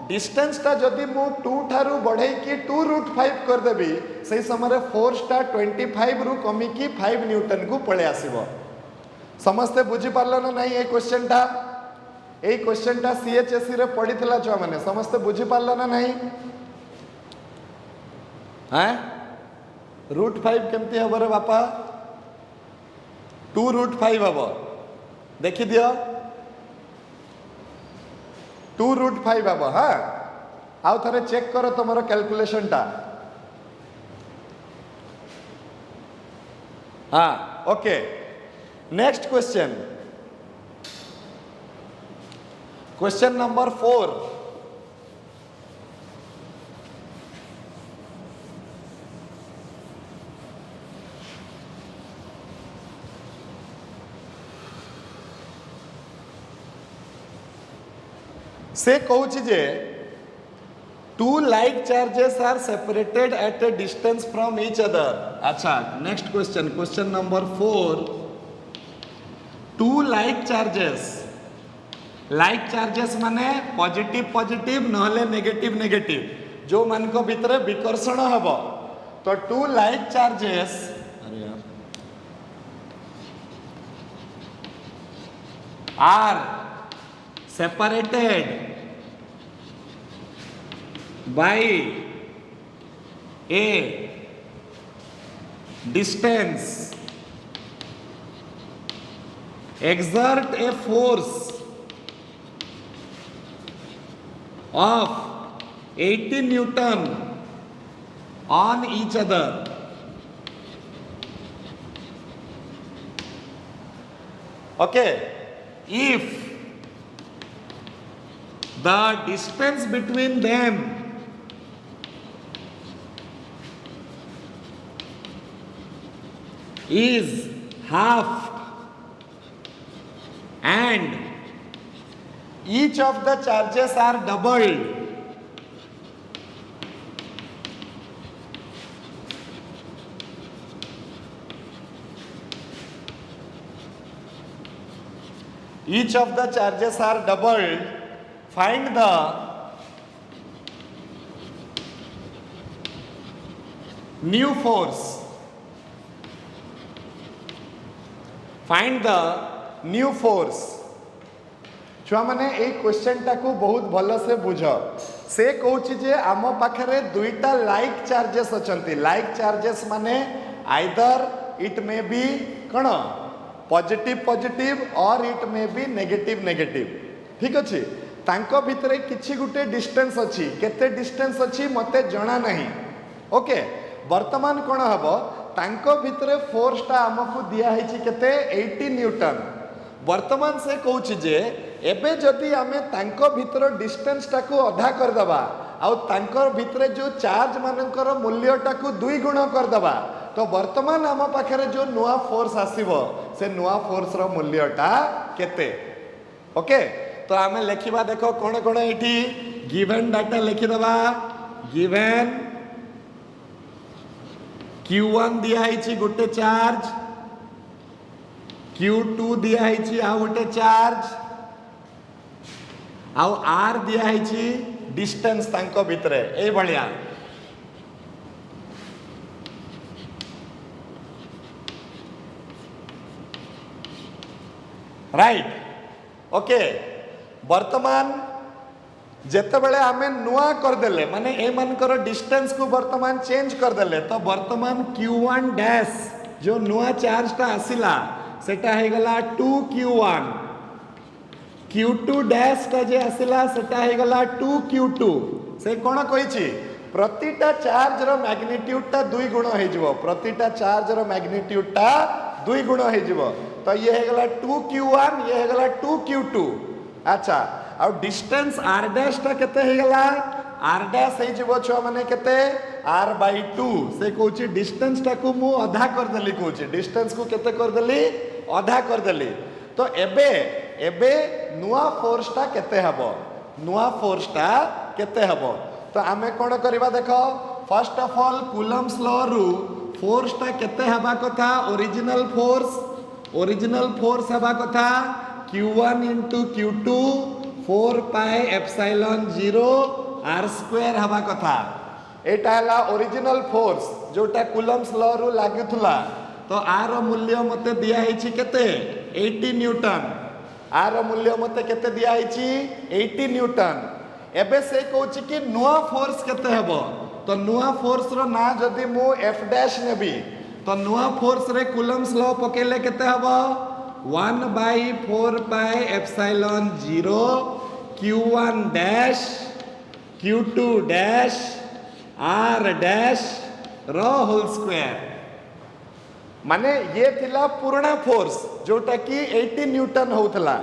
डिस्टेंस टा जदि मु 2 थारु बढ़ई कि 2√5 कर देबी सही समय फोर्स टा 25 रु कमी कि 5 न्यूटन को पळे आसीबो। समस्ते बुझी पारलो ना नहीं ए क्वेश्चन टा? ए क्वेश्चन टा CHSE रे पढितला छ माने समस्ते बुझी पारलो ना नहीं? हैं √5 केमती हबो रे बापा? 2√5 हबो, देखि दियो 2√5 हबो। हाँ, आउ थरे चेक करो तुमरो कैलकुलेशन टा। हाँ, okay, next question, question number 4। से कहूची जे two like charges are separated at a distance from each other. अच्छा, next question, question number 4। Two like charges माने पॉजिटिव पॉजिटिव नहले नेगेटिव नेगेटिव जो मान को भितर विकर्षण हबो तो टू लाइक चार्जेस, अरे यार, are separated by a distance, exert a force of 80 Newton on each other. Okay, if the distance between them is half and each of the charges are doubled, each of the charges are doubled, find the new force. Find the new force. छुआ माने ए question टाकू बहुत भल से बुझ। से कहूची जे आम पाखरे दुईटा लाइक चार्जेस अछंती। लाइक चार्जेस माने आइदर इट मे बी कण पॉजिटिव पॉजिटिव और it may be negative negative. ठीक अच्छे, तांको भितरे किछि गुटे डिस्टेंस अच्छी, केते डिस्टेंस अच्छी मते जणा नहीं। ओके, वर्तमान कौन हम तांको भितरे फोर्सटा आमको दिया है केते 80 न्यूटन। वर्तमान से कहूची जे एबे जदि आमे तांको भितर डिस्टेंस टाकू अधा कर दबा आउ तांको भितरे जो चार्ज मानकर मूल्य टाकू 2 गुण कर दबा, तो वर्तमान आम पाखरे जो नुआ फोर्स आसीबो से नुआ फोर्स रो मूल्यटा केते। ओके, तो आमे लिखिबा, देखो कोन कोन एठी गिवन डाटा लिखि दबा। गिवन Q1 दिया है गोटे चार्ज, Q2 दिया है आ गोटे चार्ज, आउ R दिया है डिस्टेंस तांको भितरे ए भलिया। Right, okay. वर्तमान जेतेबेले आमे नुआ करदेले माने ए मानकर डिस्टेंस को वर्तमान चेंज करदेले, तो वर्तमान Q1 डैश जो नुआ चार्जटा आसिला सेटा हे गला 2Q1, Q2 डैशटा जे आसिला सेटा हे गला 2Q2। से कोन कहिछि प्रतिटा चार्ज रो मैग्नीट्यूडटा 2 गुण हे जिवो, प्रतिटा चार्ज रो मैग्नीट्यूडटा 2 गुण हे जिवो। तो ये हे गला 2Q1, ये हे गला 2Q2। अच्छा, और डिस्टेंस r डैश टा केते हे गला, r डैश हे जिवो छुआ माने केते r/2। से कहूची डिस्टेंस टा को मु आधा कर देली, कहूची डिस्टेंस को केते कर देली, आधा कर देली। तो एबे एबे नुआ फोर्स टा केते हबो, नुआ फोर्स टा केते हबो। तो आमे कोन करबा, देखो first of all Coulomb's law रु फोर्स टा केते हबा कथा, ओरिजिनल फोर्स हबा कथा Q1 into Q2 4 pi epsilon 0 r² हवा कथा। एटा हला ओरिजिनल फोर्स जोटा कूलम्स लॉ रु लागुथला। तो आर मूल्य मते दिया हिची केते 80 न्यूटन, आर मूल्य मते केते दिया हिची 80 न्यूटन। एबे से कहूची कि नुआ फोर्स केते हबो, तो नुआ फोर्स रो ना जदि मु F डैश नेबी, तो नुआ फोर्स रे कूलम्स लॉ पकेले केते हबो 1/4 pi epsilon 0 Q1 dash Q2 dash R dash रो होल स्क्वायर। माने ये थिला पुराना फोर्स जोटा कि 80 न्यूटन होथला।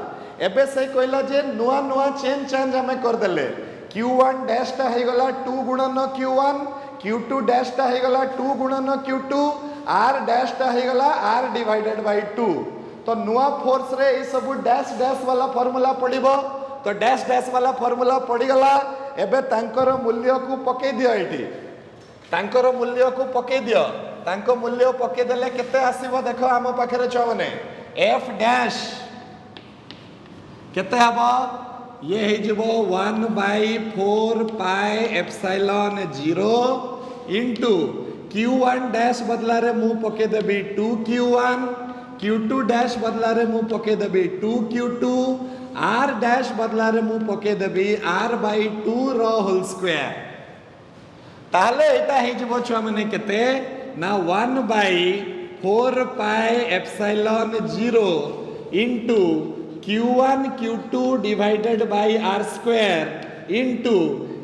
एबे से कहला जे नुआ नुआ चेंज हमें कर देले। Q1 डैश टा हे गला 2 गुणन Q1, Q2 डैश टा हे गला 2 गुणन Q2, R डैश टा हे गला R/2। तो नुआ फोर्स रे ये सब डैश डैश वाला फॉर्मूला पड़िबो। तो डैश डैश वाला फॉर्मूला पड़ी गला। एबे तांकर मूल्य को पके दियो, एठी तांकर मूल्य को पके दियो। तांको मूल्य पके देले केते आसीबो, देखो आम पाखरे छ माने F डैश केते हबो, ये हे जिवो 1/4 pi epsilon 0 into Q1 dash बदला रे मु पके देबी 2Q1, Q2 डैश बदला रे मु पके देबी 2Q2, R डैश बदला रे मु पके देबी R/2 रो होल स्क्वायर। ताहले एटा हे जबो छुआ माने केते ना 1/4 pi epsilon 0 into Q1 Q2 divided by R square into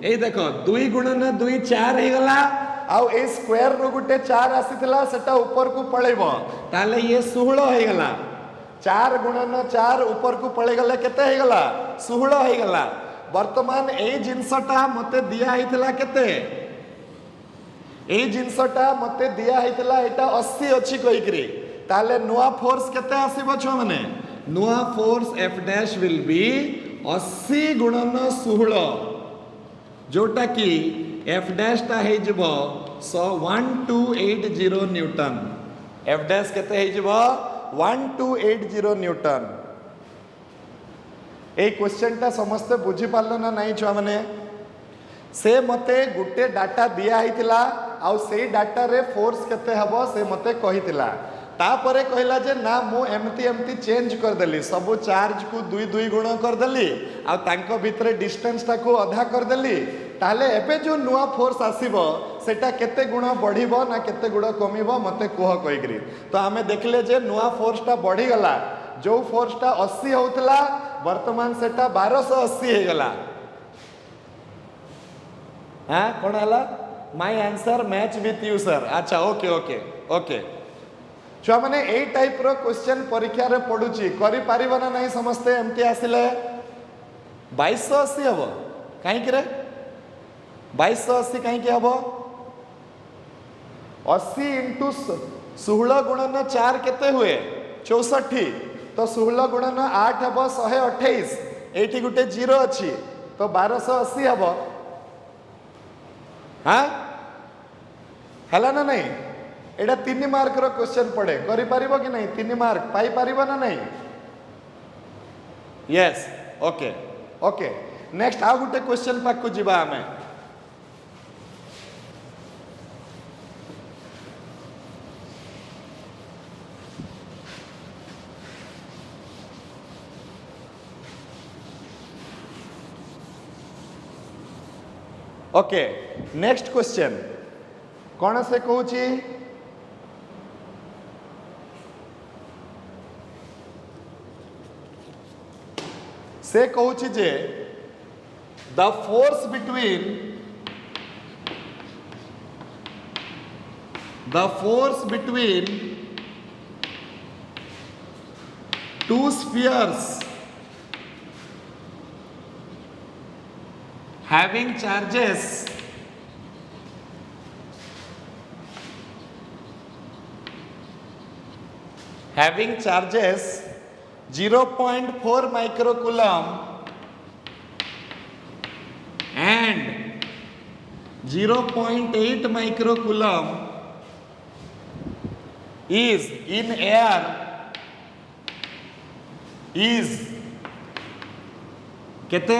ए देखो 2 गुणन 2 4 हे गला आउ ए स्क्वायर रो गुटे 4 आसीतला सेटा ऊपर को पळेबो ताले ये 16 हे गला 4 गुणन 4 ऊपर को पळे गले केते हे गला 16 हे गला। वर्तमान ए जिंसटा मते दिया हितला केते ए जिंसटा मते दिया हितला एटा 80 अछि कहिकरी ताले नुआ फोर्स केते आसीबो छ माने नुआ force F dash will be 80 गुणन 16 जोटा कि F डैश ता हे जबो 1280 न्यूटन। F डैश केते हे जबो 1280 न्यूटन। ए क्वेश्चन ता समस्त बुझी पारलो ना नाही छुआ माने से मते गुटे डाटा दिया हितला आउ से डाटा रे फोर्स केते हबो से मते कहितला तापरे कहला जे ना मु एमती चेंज कर देली सब चार्ज को 2 गुण कर देली आ तांको भितरे डिस्टेंस टा को आधा कर देली ताले एबे जो नुआ फोर्स आसीबो सेटा केते गुण बढ़िबो ना केते गुण कमिबो मते कोह कहिकरी तो आमे देखले जे नुआ फोर्स टा बढ़ी गला जो फोर्स टा 80 होतला वर्तमान सेटा 1280 हे गला। हां कोन हला my answer match with you sir. अच्छा ओके ओके ओके छुआ माने ए टाइप रो क्वेश्चन परीक्षा रे पडुची करि पारिबो ना नहीं समस्ते एमती आसिले 2280 हबो काहे कि रे 2280 काहे कि हबो 80 इंटू 16 गुणन 4 केते हुए 64 तो 16 गुणन 8 हबो 128 एठी गुटे जीरो अछि तो 1280 हबो। हां हला ना नहीं एटा 3 मार्क रो क्वेश्चन पड़े करि पारिबो कि नहीं 3 मार्क पाई पारिबो ना नहीं यस ओके ओके नेक्स्ट आ गुटे क्वेश्चन पाक को जिबा हमें ओके नेक्स्ट क्वेश्चन कौन से कहूची से कहूची जे the force between two spheres having charges 0.4 microcoulomb and 0.8 microcoulomb is in air is केते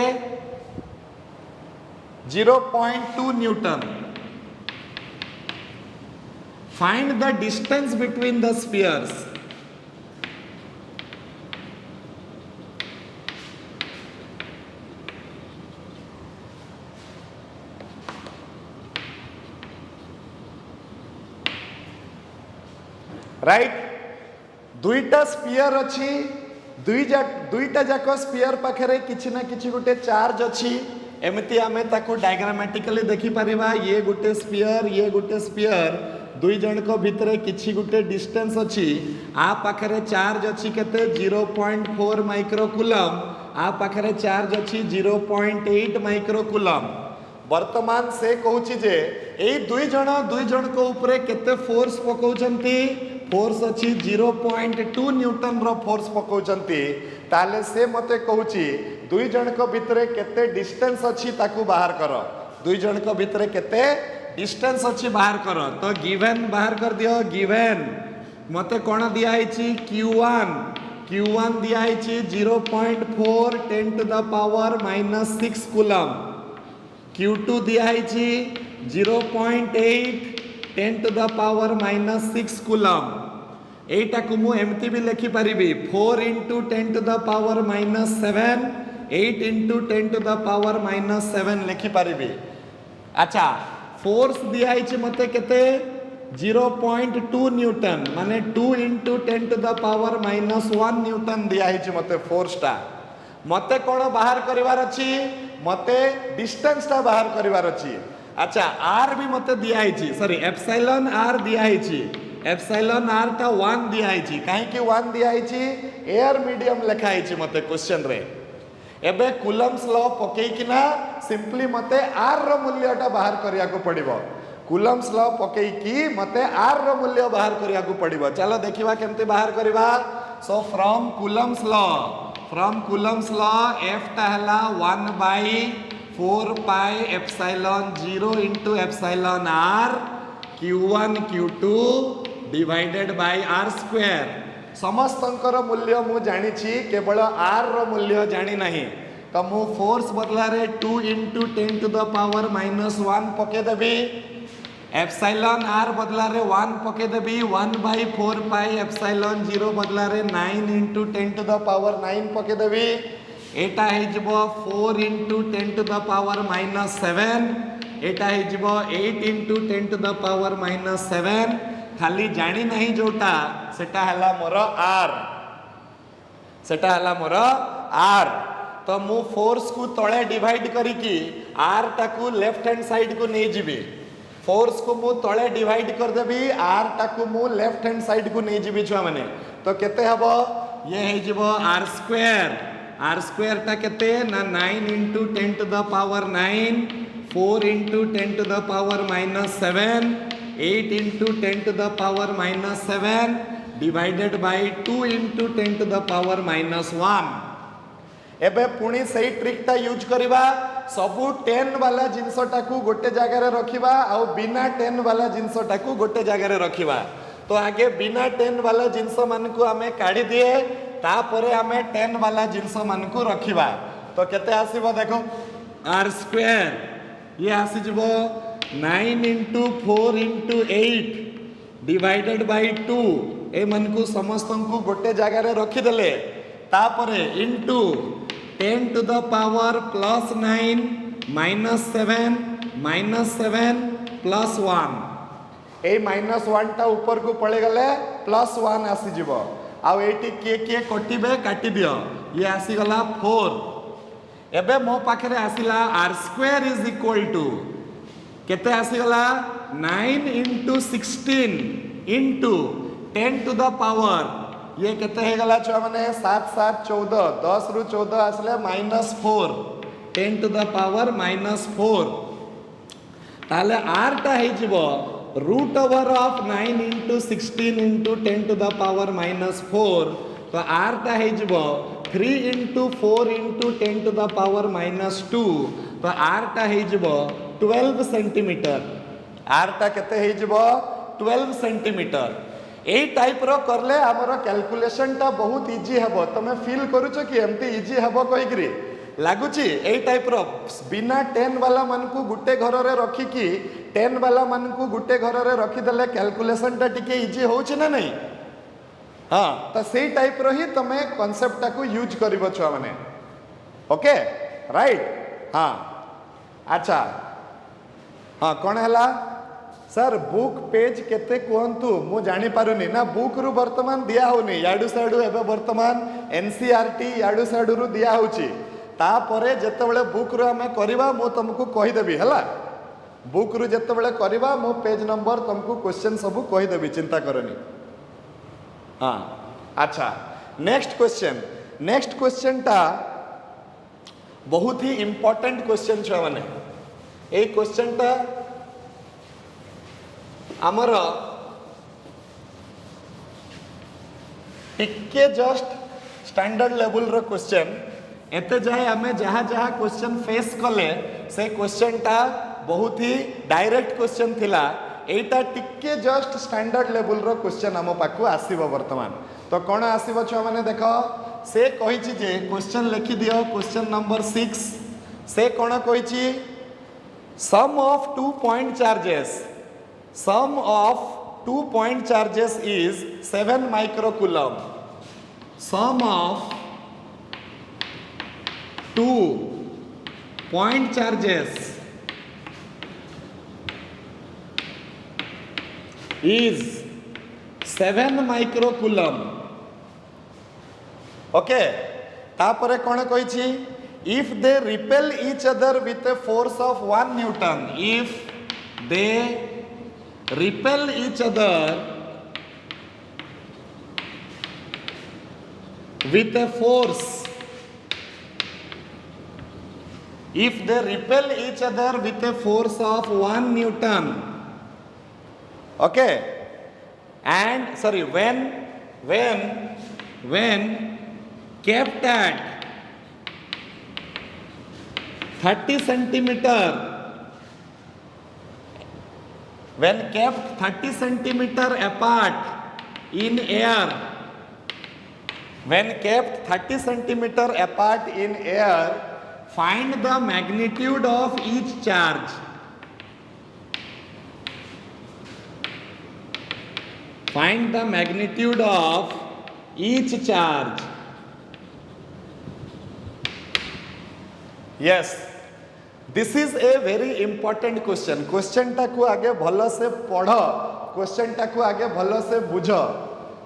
0.2 Newton. Find the distance between the spheres. Right? दुईटा स्फीयर अच्छी दुईटा जाक स्फीयर पाखरे किछि ना किछि गुटे चार्ज अच्छी एमती आमे ताको डायग्रामेटिकली देखि परिबा ये गुटे स्फीयर दुई जन को भितरे किछि गुटे डिस्टेंस अछि आ पाखरे चार्ज अछि केते 0.4 माइक्रोकूलम आ पाखरे चार्ज अछि 0.8 माइक्रोकूलम। वर्तमान से कहूची जे ए दुई जन को ऊपरे केते फोर्स पकाउचंती फोर्स अछि 0.2 न्यूटन रो फोर्स पकाउचंती ताले से मते कहूची दुई जन को भितरे केते डिस्टेंस अछि ताकू बाहर करो दुई जन को भितरे केते डिस्टेंस अछि बाहर करो तो गिवन बाहर कर दियो गिवन मते कोन दिया हिची q1 दिया हिची 0.4 10 to the power -6 coulomb q2 दिया हिची 0.8 10 to the power minus 6 coulomb एटा को मु एमती भी लिखि परिबी 4 into 10 to the power minus 7 8 into 10 to the power minus 7 लिखि परिबी। अच्छा फोर्स दिया है मते केते 0.2 न्यूटन माने 2 into 10 to the power minus 1 newton दिया है मते फोर्सटा मते कोन बाहर करिवार अछि मते डिस्टेंस टा बाहर करिवार अछि। अच्छा आर भी मते दिया है सॉरी एप्सिलॉन आर दिया है एप्सिलॉन आर टा 1 दिया है काहे कि 1 दिया है एयर मीडियम लिखा है मते क्वेश्चन रे एबे कूलम्स लॉ पकई किना सिंपली मते आर रो मूल्यटा बाहर करिया को पड़िबो कूलम्स लॉ पकई कि मते आर रो मूल्य बाहर करिया को पड़िबो। चलो देखिबा केमते बाहर करिबा। So from Coulomb's law F टा हला 1 by 4 pi epsilon 0 into epsilon r q1 q2 divided by r square समस्तंकर मूल्य मु जानी छी केवल r रो मूल्य जानी नहीं तो मु फोर्स बदला रे 2 into 10 to the power minus 1 पके देबी एप्सिलॉन r बदला रे 1 पके देबी 1 by 4 pi epsilon 0 बदला रे 9 into 10 to the power 9 पके देबी एटा हे जबो 4 into 10 to the power minus 7 एटा हे जबो 8 into 10 to the power minus 7 खाली जानी नहीं जोटा सेटा हला मोर आर सेटा हला मोर आर तो मु फोर्स को तळे डिवाइड करी कि आर टाकू लेफ्ट हैंड साइड को नहीं जीबी फोर्स को मु तळे डिवाइड कर देबी आर टाकू मु लेफ्ट हैंड साइड को नहीं जीबी छुआ माने तो केते हबो ये हे जीवो आर स्क्वायर टा केते ना 9 into 10 to the power 9 4 into 10 to the power minus 7 8 into 10 to the power minus 7 divided by 2 into 10 to the power minus 1 एबे पुणी सही ट्रिक टा यूज करिबा सबु 10 वाला जिंसटा को गोटे जगह रे रखिबा आ बिना 10 वाला जिंसटा को गोटे जगह रे रखिबा तो आगे बिना 10 वाला जिंस मान को हमें काढी दिए तापरे हमें 10 वाला जिंस मान को रखिबा तो केते आसीबो देखो r स्क्वायर ये आसी जबो 9 into 4 into 8 divided by 2 ए मन को समस्त को गोटे जगह रे रखी देले तापरे into 10 to the power plus 9 minus 7 plus 1 A minus 1 टा ऊपर को पड़े गले प्लस 1 आसी जीवो आ एटी के कटिबे काटी दियो ये आसी गला 4 एबे मो पाखरे आसीला r square is equal to केते आसी गला 9 into 16 into 10 to the power ये केते हे गला छुआ माने 7 7 14 10 रु 14 आसले -4 10 to the power -4 ताले r टा हे जीवो root over of 9 into 16 into 10 to the power -4 तो r टा हे जीवो 3 into 4 into 10 to the power -2 तो r टा हे जीवो 12 सेंटीमीटर आर टा केते हे जबो 12 सेंटीमीटर ए टाइप रो करले हमर कैलकुलेशन टा बहुत इजी हेबो तमे फील करूछ कि एमती इजी हेबो कहि करी लागुची ए टाइप रो बिना 10 वाला मन को गुटे घर रे रखी कि 10 वाला मन को गुटे घर रे रखी देले कैलकुलेशन टा टिके इजी होउछ ना नहीं हां तो सेही टाइप रो ही तमे कांसेप्ट टा को यूज करबो छुआ माने ओके राइट हां अच्छा हाँ कौन है सर बुक पेज केते कहतु मु जानी पारुनी ना बुक रु वर्तमान दिया होनी याडू साडू एबे वर्तमान एनसीईआरटी याडू साडू रु दिया होची तापरे जेतेबेले बुक रु हमें करबा मु तुमको कहि देबी हला बुक रु जेतेबेले करबा मु पेज नंबर तुमको क्वेश्चन सब कहि देबी चिंता करनी हाँ अच्छा नेक्स्ट क्वेश्चन टा बहुत ही इंपोर्टेंट क्वेश्चन छुआ माने ए क्वेश्चन टा आमर टिके जस्ट स्टैंडर्ड लेवल रो क्वेश्चन एते जाए आमे जहाँ जहाँ क्वेश्चन फेस कले से क्वेश्चन टा बहुत ही डायरेक्ट क्वेश्चन थिला एटा टिके जस्ट स्टैंडर्ड लेवल रो क्वेश्चन आम पाखु आसीबो वर्तमान तो कौन आसीबो छुआ माने देखो से कहिछि जे क्वेश्चन लिखि दियो क्वेश्चन नंबर 6 से कौन कहिछि sum of 2 point charges sum of 2 point charges is 7 microcoulomb. Sum of 2 point charges is 7 microcoulomb. Okay, तापरे कौन कही, if they repel each other with a force of 1 Newton, if they repel each other with a force, if they repel each other with a force of 1 Newton, okay, and sorry, when kept at 30 centimeter, when kept 30 centimeter apart in air, when kept 30 centimeter apart in air, find the magnitude of each charge. Find the magnitude of each charge. Yes, this is a very important question. Question टाकू आगे भल से पढ़, question टाकू आगे भल से बुझ.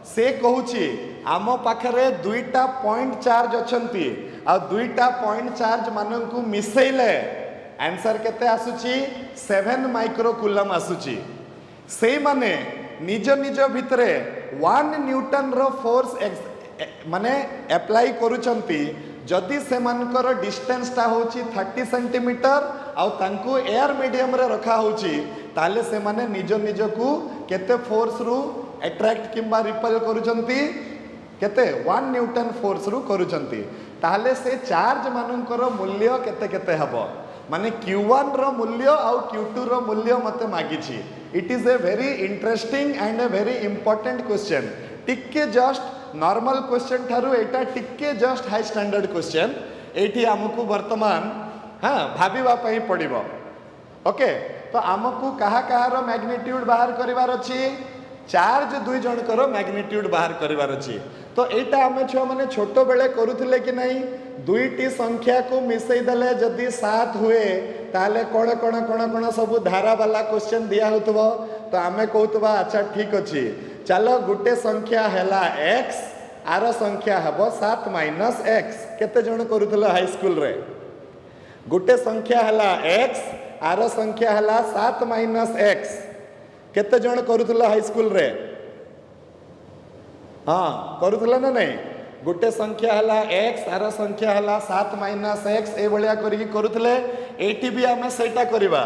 से कहूची आम पाखरे दुईटा पॉइंट चार्ज अछंती आ दुईटा पॉइंट चार्ज माननकु मिसेइले आंसर केते आसुची 7 माइक्रोकुलम आसुची. से माने निज निज भितरे 1 न्यूटन रो फोर्स माने अप्लाई करूचंती. जदि से मानकर डिस्टेंस टा होची 30 सेंटीमीटर आउ तांकु एयर मीडियम रे रखा होची, ताले से माने निज निज को केते फोर्स रु अट्रैक्ट किंबा रिपेल करूचंती, केते 1 न्यूटन फोर्स रु करूचंती. ताले से चार्ज मानकर मूल्य केते केते हबो, माने Q1 रो मूल्य आउ Q2 रो मूल्य मते मागिछि. It is a very interesting and a very important question. टिके जस्ट नॉर्मल क्वेश्चन ठारू एटा टिके जस्ट हाई स्टैंडर्ड क्वेश्चन. एठी हमकु वर्तमान हाँ भाबिबा पई पड़िबो. ओके, तो हमकु कहा कहार मैग्नीट्यूड बाहर करिवार अछि, चार्ज दुई जनकर मैग्नीट्यूड बाहर करिवार अछि. तो एटा आमे छुआ माने छोटो बेले करूथिले कि नहीं, दुईटी संख्या को मिसई देले जदि 7 हुए ताले कोण कोण कोण कोण सब धारा वाला क्वेश्चन दिया होतबो. तो आमे कहतबा अच्छा ठीक अछि, चलो गुटे संख्या हैला x, आर संख्या हबो 7 माइनस x. केते जण करूथले हाई स्कूल रे? गुटे संख्या हैला x, आर संख्या हैला 7 माइनस x. केते जण करूथले हाई स्कूल रे? हाँ करूथले ना नहीं? गुटे संख्या हैला x, आर संख्या हैला 7 माइनस x. ए भलिया करिकि करूथले. एटी भी आमे सेटा करिबा.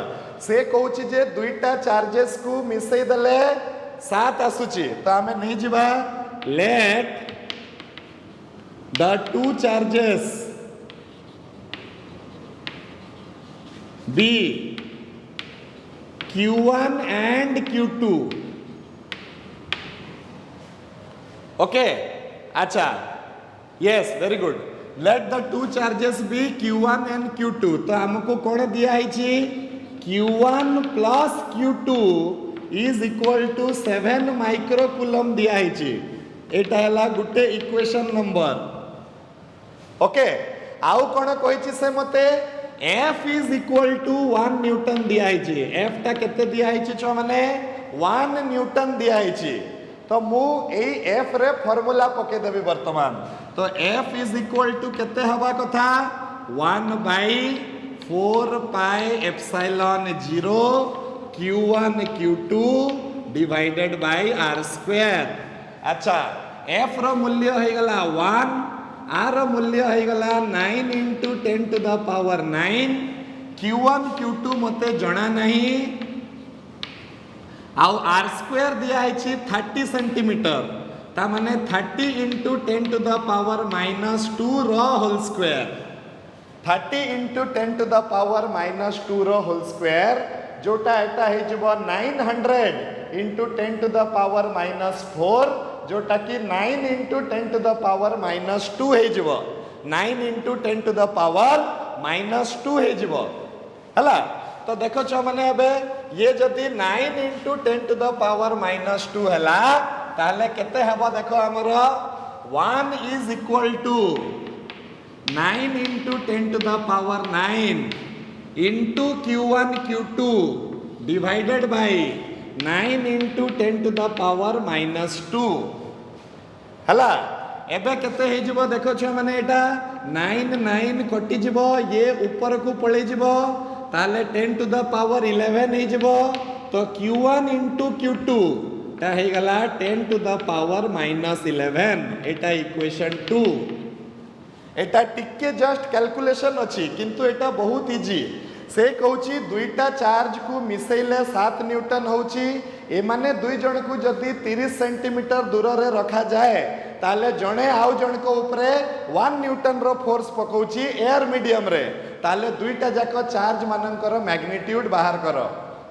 से कहूची जे दुईटा चार्जेस को मिसई देले 7 आसुची. तो आमे नहीं जिबा, let the two charges be Q1 and Q2. Okay, अच्छा, yes, very good. Let the two charges be Q1 and Q2. तो हमको कौन दिया है? Q1 plus Q2 is equal to 7 microcoulomb दिया है. एटा हला गुटे इक्वेशन नंबर. ओके, आउ कौन कही से मते F is equal to 1 newton दिया है. F टा केते दिया है छो माने 1 न्यूटन दिया है. तो मु ए F रे फार्मूला पके देबी वर्तमान. तो F इज इक्वल टू केते हवा कथा 1/4 pi epsilon 0 Q1 Q2 divided by r square. अच्छा, F रो मूल्य हो गला 1, r रो मूल्य हो गला 9 into 10 to the power 9. Q1 Q2 मते जणा नहीं. आउ r स्क्वायर दिया है 30 सेंटीमीटर. ता माने 30 into 10 to the power minus 2 रो whole square. 30 into 10 to the power minus 2 रो होल स्क्वायर, जोटा एटा है जब 900 into 10 to the power minus 4, जोटा कि 9 into 10 to the power minus 2 है जब 9 into 10 to the power minus 2 है जब. हला तो देखो छो माने अबे ये जदि 9 into 10 to the power minus 2 हैला ताले केते हबो देखो हमर 1 is equal to 9 into 10 to the power 9 into q1 q2 divided by 9 into 10 to the power minus 2 हैला एबे केते हे जिवो देखो छ माने एटा 9 9 कटि जिवो ये ऊपर को पळे जिवो ताले 10 to the power 11 हे जिवो तो q1 into q2 ता हे गला 10 to the power minus 11 Etah equation 2 एटा टिके जस्ट कैलकुलेशन अछि किंतु एटा बहुत इजी से कहूची दुईटा चार्ज को मिसेले 7 न्यूटन होची ए माने दुई जण को जदी 30 सेंटीमीटर दूर रे रखा जाए ताले जणे आउ जण को ऊपरे 1 न्यूटन रो फोर्स पकोची एयर मीडियम रे ताले दुईटा जाको चार्ज मानकर मैग्नीट्यूड बाहर करो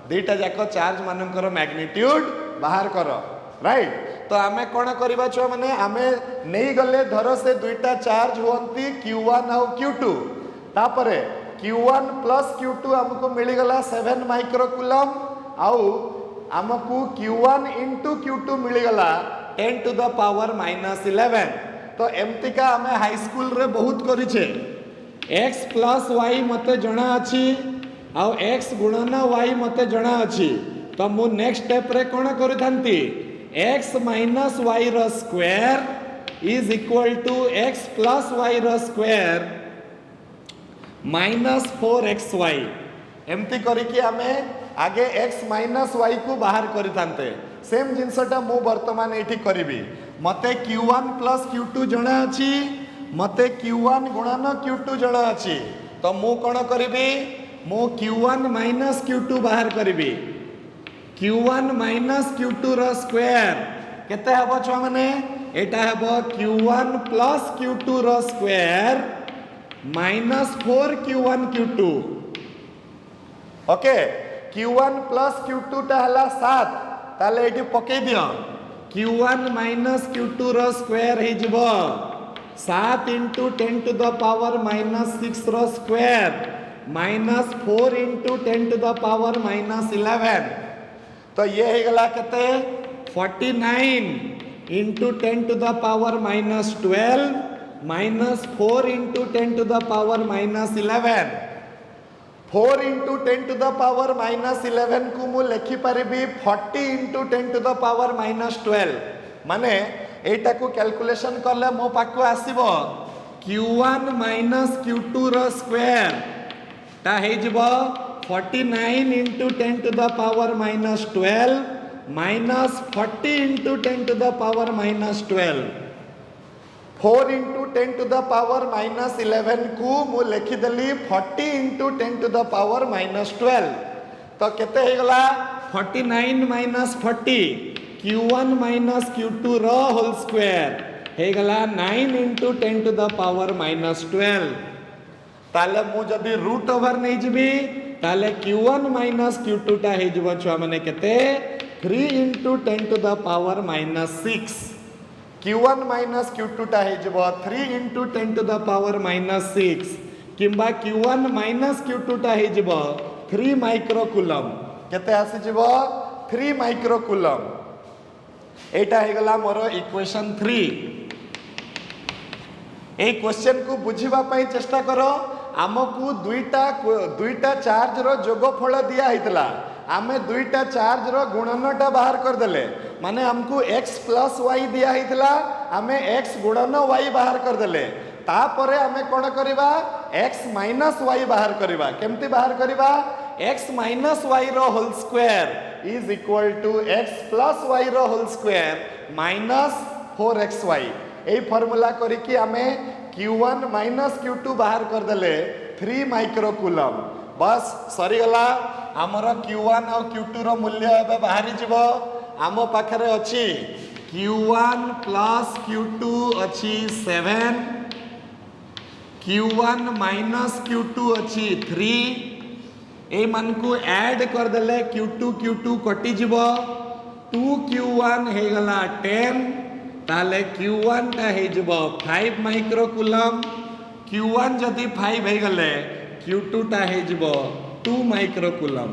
दुईटा जाको चार्ज मानकर मैग्नीट्यूड बाहर करो राइट तो आमे कोन करबा छ माने आमे नेई गले धरो से दुईटा चार्ज होंती q1 और q2 तापरे q1 plus q2 हमको मिली गला 7 माइक्रोकूलम आउ हमको q1 into q2 मिली गला 10 to the power minus 11 तो एमती का हमें हाई स्कूल रे बहुत करी छे x plus y मते जणा अछि आउ x गुणन y मते जणा अछि तो मु नेक्स्ट स्टेप रे कोन करि थांती x minus y रो square is equal to x plus y रो स्क्वायर माइनस 4xy एमती करी कि हमें आगे x माइनस y को बाहर करि थांते सेम जिनसटा मु वर्तमान एठी करिवि मते q1 plus q2 जणा अछि मते q1 गुणन q2 जणा अछि तो मु कोन करिवि मु q1 minus q2 बाहर करिवि q1 minus q2 रो स्क्वायर केते हबो छ माने एटा हबो q1 plus q2 रो square minus 4q1 q2 okay q1 plus q2 टा हला 7 ताले एठी पके दियो q1 minus q2 रो स्क्वायर हे जिवो 7 into 10 to the power minus 6 रो square minus 4 into 10 to the power minus 11 तो ये हे गला केते 49 into 10 to the power minus 12 minus 4 into 10 to the power minus 11 4 into 10 to the power minus 11 को मु लिखि परिबी 40 into 10 to the power minus 12 माने एटा को कैलकुलेशन करले मो पाको आसीबो q1 minus q2 रो स्क्वायर ता हे जिवो 49 into 10 to the power minus 12 minus 40 into 10 to the power minus 12 4 into 10 to the power minus 11 को मु लिखि देली 40 into 10 to the power minus 12 तो केते हे गला 49 minus 40 q1 minus q2 रो होल स्क्वायर हे गला 9 into 10 to the power minus 12 ताले मु जदी रूट ओवर नै जिबी ताले q1 minus q2 टा हे जबो छुआ माने केते 3 into 10 to the power minus 6 q1 minus q2 टा हे जबो 3 into 10 to the power minus 6 किंबा q1 minus q2 टा हे जबो 3 माइक्रोकूलम केते आसी जबो 3 माइक्रोकूलम एटा हे गला मोर इक्वेशन 3 ए क्वेश्चन को बुझिबा पई चेष्टा करो आमको दुईटा चार्ज रो जोगफल दिया हितला आमे दुईटा चार्ज रो गुणनटा बाहर कर देले माने हमको x plus y दिया हितला आमे x गुणन y बाहर कर देले तापरे आमे कोन करबा x minus y बाहर करबा केमती बाहर करबा x minus y रो whole square is equal to x plus y रो होल स्क्वायर minus 4xy ए फार्मूला करी कि आमे q1 minus q2 बाहर कर देले 3 माइक्रोकूलम बस सरी गला हमर q1 और q2 रो मूल्य एबे बाहरी जिवो आमो पाखरे अछि q1 plus q2 अछि 7 q1 minus q2 अछि 3 ए मन को ऐड कर देले q2 कटि जिवो 2q1 हे गला 10 ताले q1 ता हे जबो 5 माइक्रोकूलम q1 जदी 5 हे गले q2 ता हे जबो 2 माइक्रोकूलम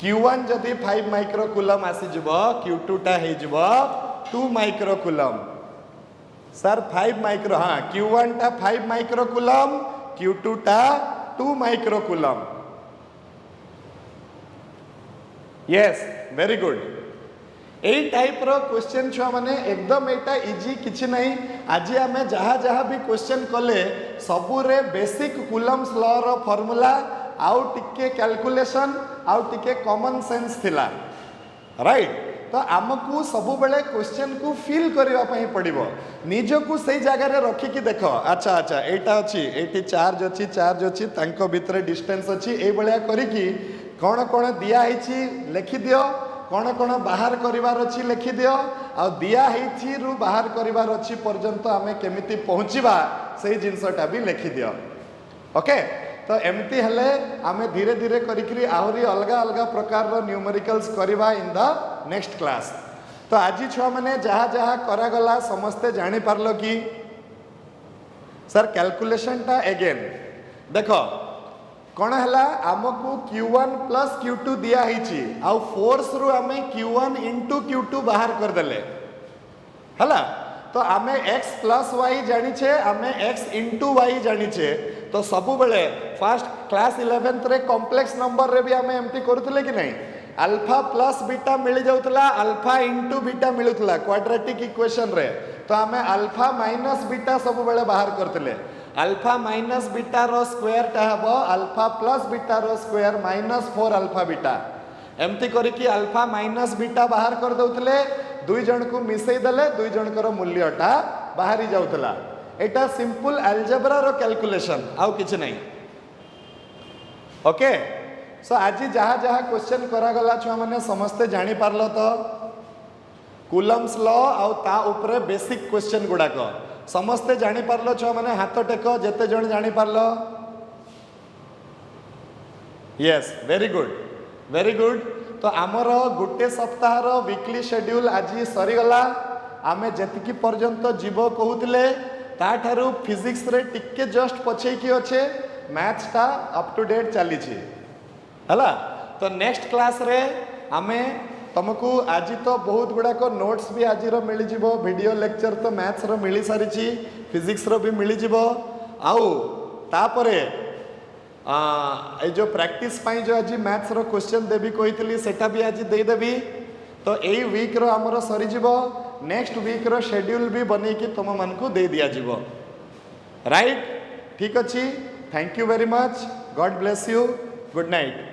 Q1 जदि 5 माइक्रोकुलम आसीजिब Q2 टा हेजिब 2 माइक्रोकुलम सर 5 माइक्रो हाँ Q1 टा 5 माइक्रोकुलम Q2 टा 2 माइक्रोकुलम यस वेरी गुड यही टाइप रो क्वेश्चन छुआ माने एकदम एटा इजी किछि नहीं आज आम जहाँ जहाँ भी क्वेश्चन कले सबुरे बेसिक कूलम्स लॉ रो फॉर्मूला आउ टिके कैलकुलेशन आउ टिके कॉमन सेंस थिला राइट तो आमको सबु बेले क्वेश्चन को फिल करबा पई पड़िबो निज को सही जगह रे रखी कि देखो अच्छा अच्छा एटा अछि एटी चार्ज अछि तांको भितरे डिस्टेंस अछि ए बळिया करी कि कोन कोन दिया हिची लिखि दियो कौन कौन बाहर करिवार अच्छी लिखि दियो आ दिया हेछि रु बाहर करिवार अच्छी पर्यंत आमे केमिति पहुँचीबा से जिनसटा भी लिखि दियो ओके तो एमती हेले आमे धीरे धीरे करिकरी आहुरी अलगा अलगा प्रकार रो न्यूमेरिकल्स करिवा इन द नेक्स्ट क्लास तो आज छुआ माने जहाँ जहाँ करागला समस्ते जानी पारलो कि सर कैलकुलेशन टा अगेन देखो कौन है आमको Q1 प्लस Q2 दिया ही आउ फोर्स रु आमे Q1 इंटू Q2 बाहर कर देले हला तो आमे x प्लस y जानिछे आमे x इंटू y जानिछे तो सबु बेले फर्स्ट क्लास 11th रे कॉम्प्लेक्स नंबर रे भी आमे एमती करथले कि नहीं अल्फा प्लस बीटा मिल जाउतला अल्फा इंटू बीटा मिलुतला क्वाड्रेटिक इक्वेशन रे तो आमे अल्फा माइनस बीटा सबु बेले बाहर करथले अल्फा माइनस बीटा रो स्क्वायर टा हबो अल्फा प्लस बीटा रो स्क्वायर माइनस 4 अल्फा बीटा एमती करी कि अल्फा माइनस बीटा बाहर कर दउतले दुई जन को मिसई देले दुई जन कर मूल्यटा बाहरी जाउतला एटा सिंपल अलजेब्रा रो कैलकुलेशन आउ किछ नहीं ओके सो आज जहाँ जहाँ क्वेश्चन करा गला छुआ माने समस्ते जानी पारलो तो कूलम्स लॉ आउ ता ऊपर बेसिक क्वेश्चन गुडाक समस्ते जानी पारलो छुआ माने हाथ टेक जेते जण जानी पारलो यस वेरी गुड तो आमर गोटे सप्ताह रो वीकली शेड्यूल आज सरी गला आमे जतिकी पर्यंत जीव कहूतिले ता ठारू फिजिक्स रे टिके जस्ट पछे की अच्छे मैथ्स टा अप टू डेट चली हला तो नेक्स्ट क्लास रे आमे तुमको आज तो बहुत गुड़ाक नोट्स भी आज मिल जीवो वीडियो लेक्चर तो मैथ्स रो मिली सारी फिजिक्स रो भी मिल जीवो आउ तापरे ए जो प्रैक्टिस पाई जो आज मैथ्स रो क्वेश्चन देवी कही सेटा भी आज देदेवी तो यही वीक रो आमर सरी जीवो नेक्स्ट वीक रो शेड्यूल भी बने कि तुम मन को दे दिया जीवो राइट ठीक अच्छी thank you very much God bless you good night.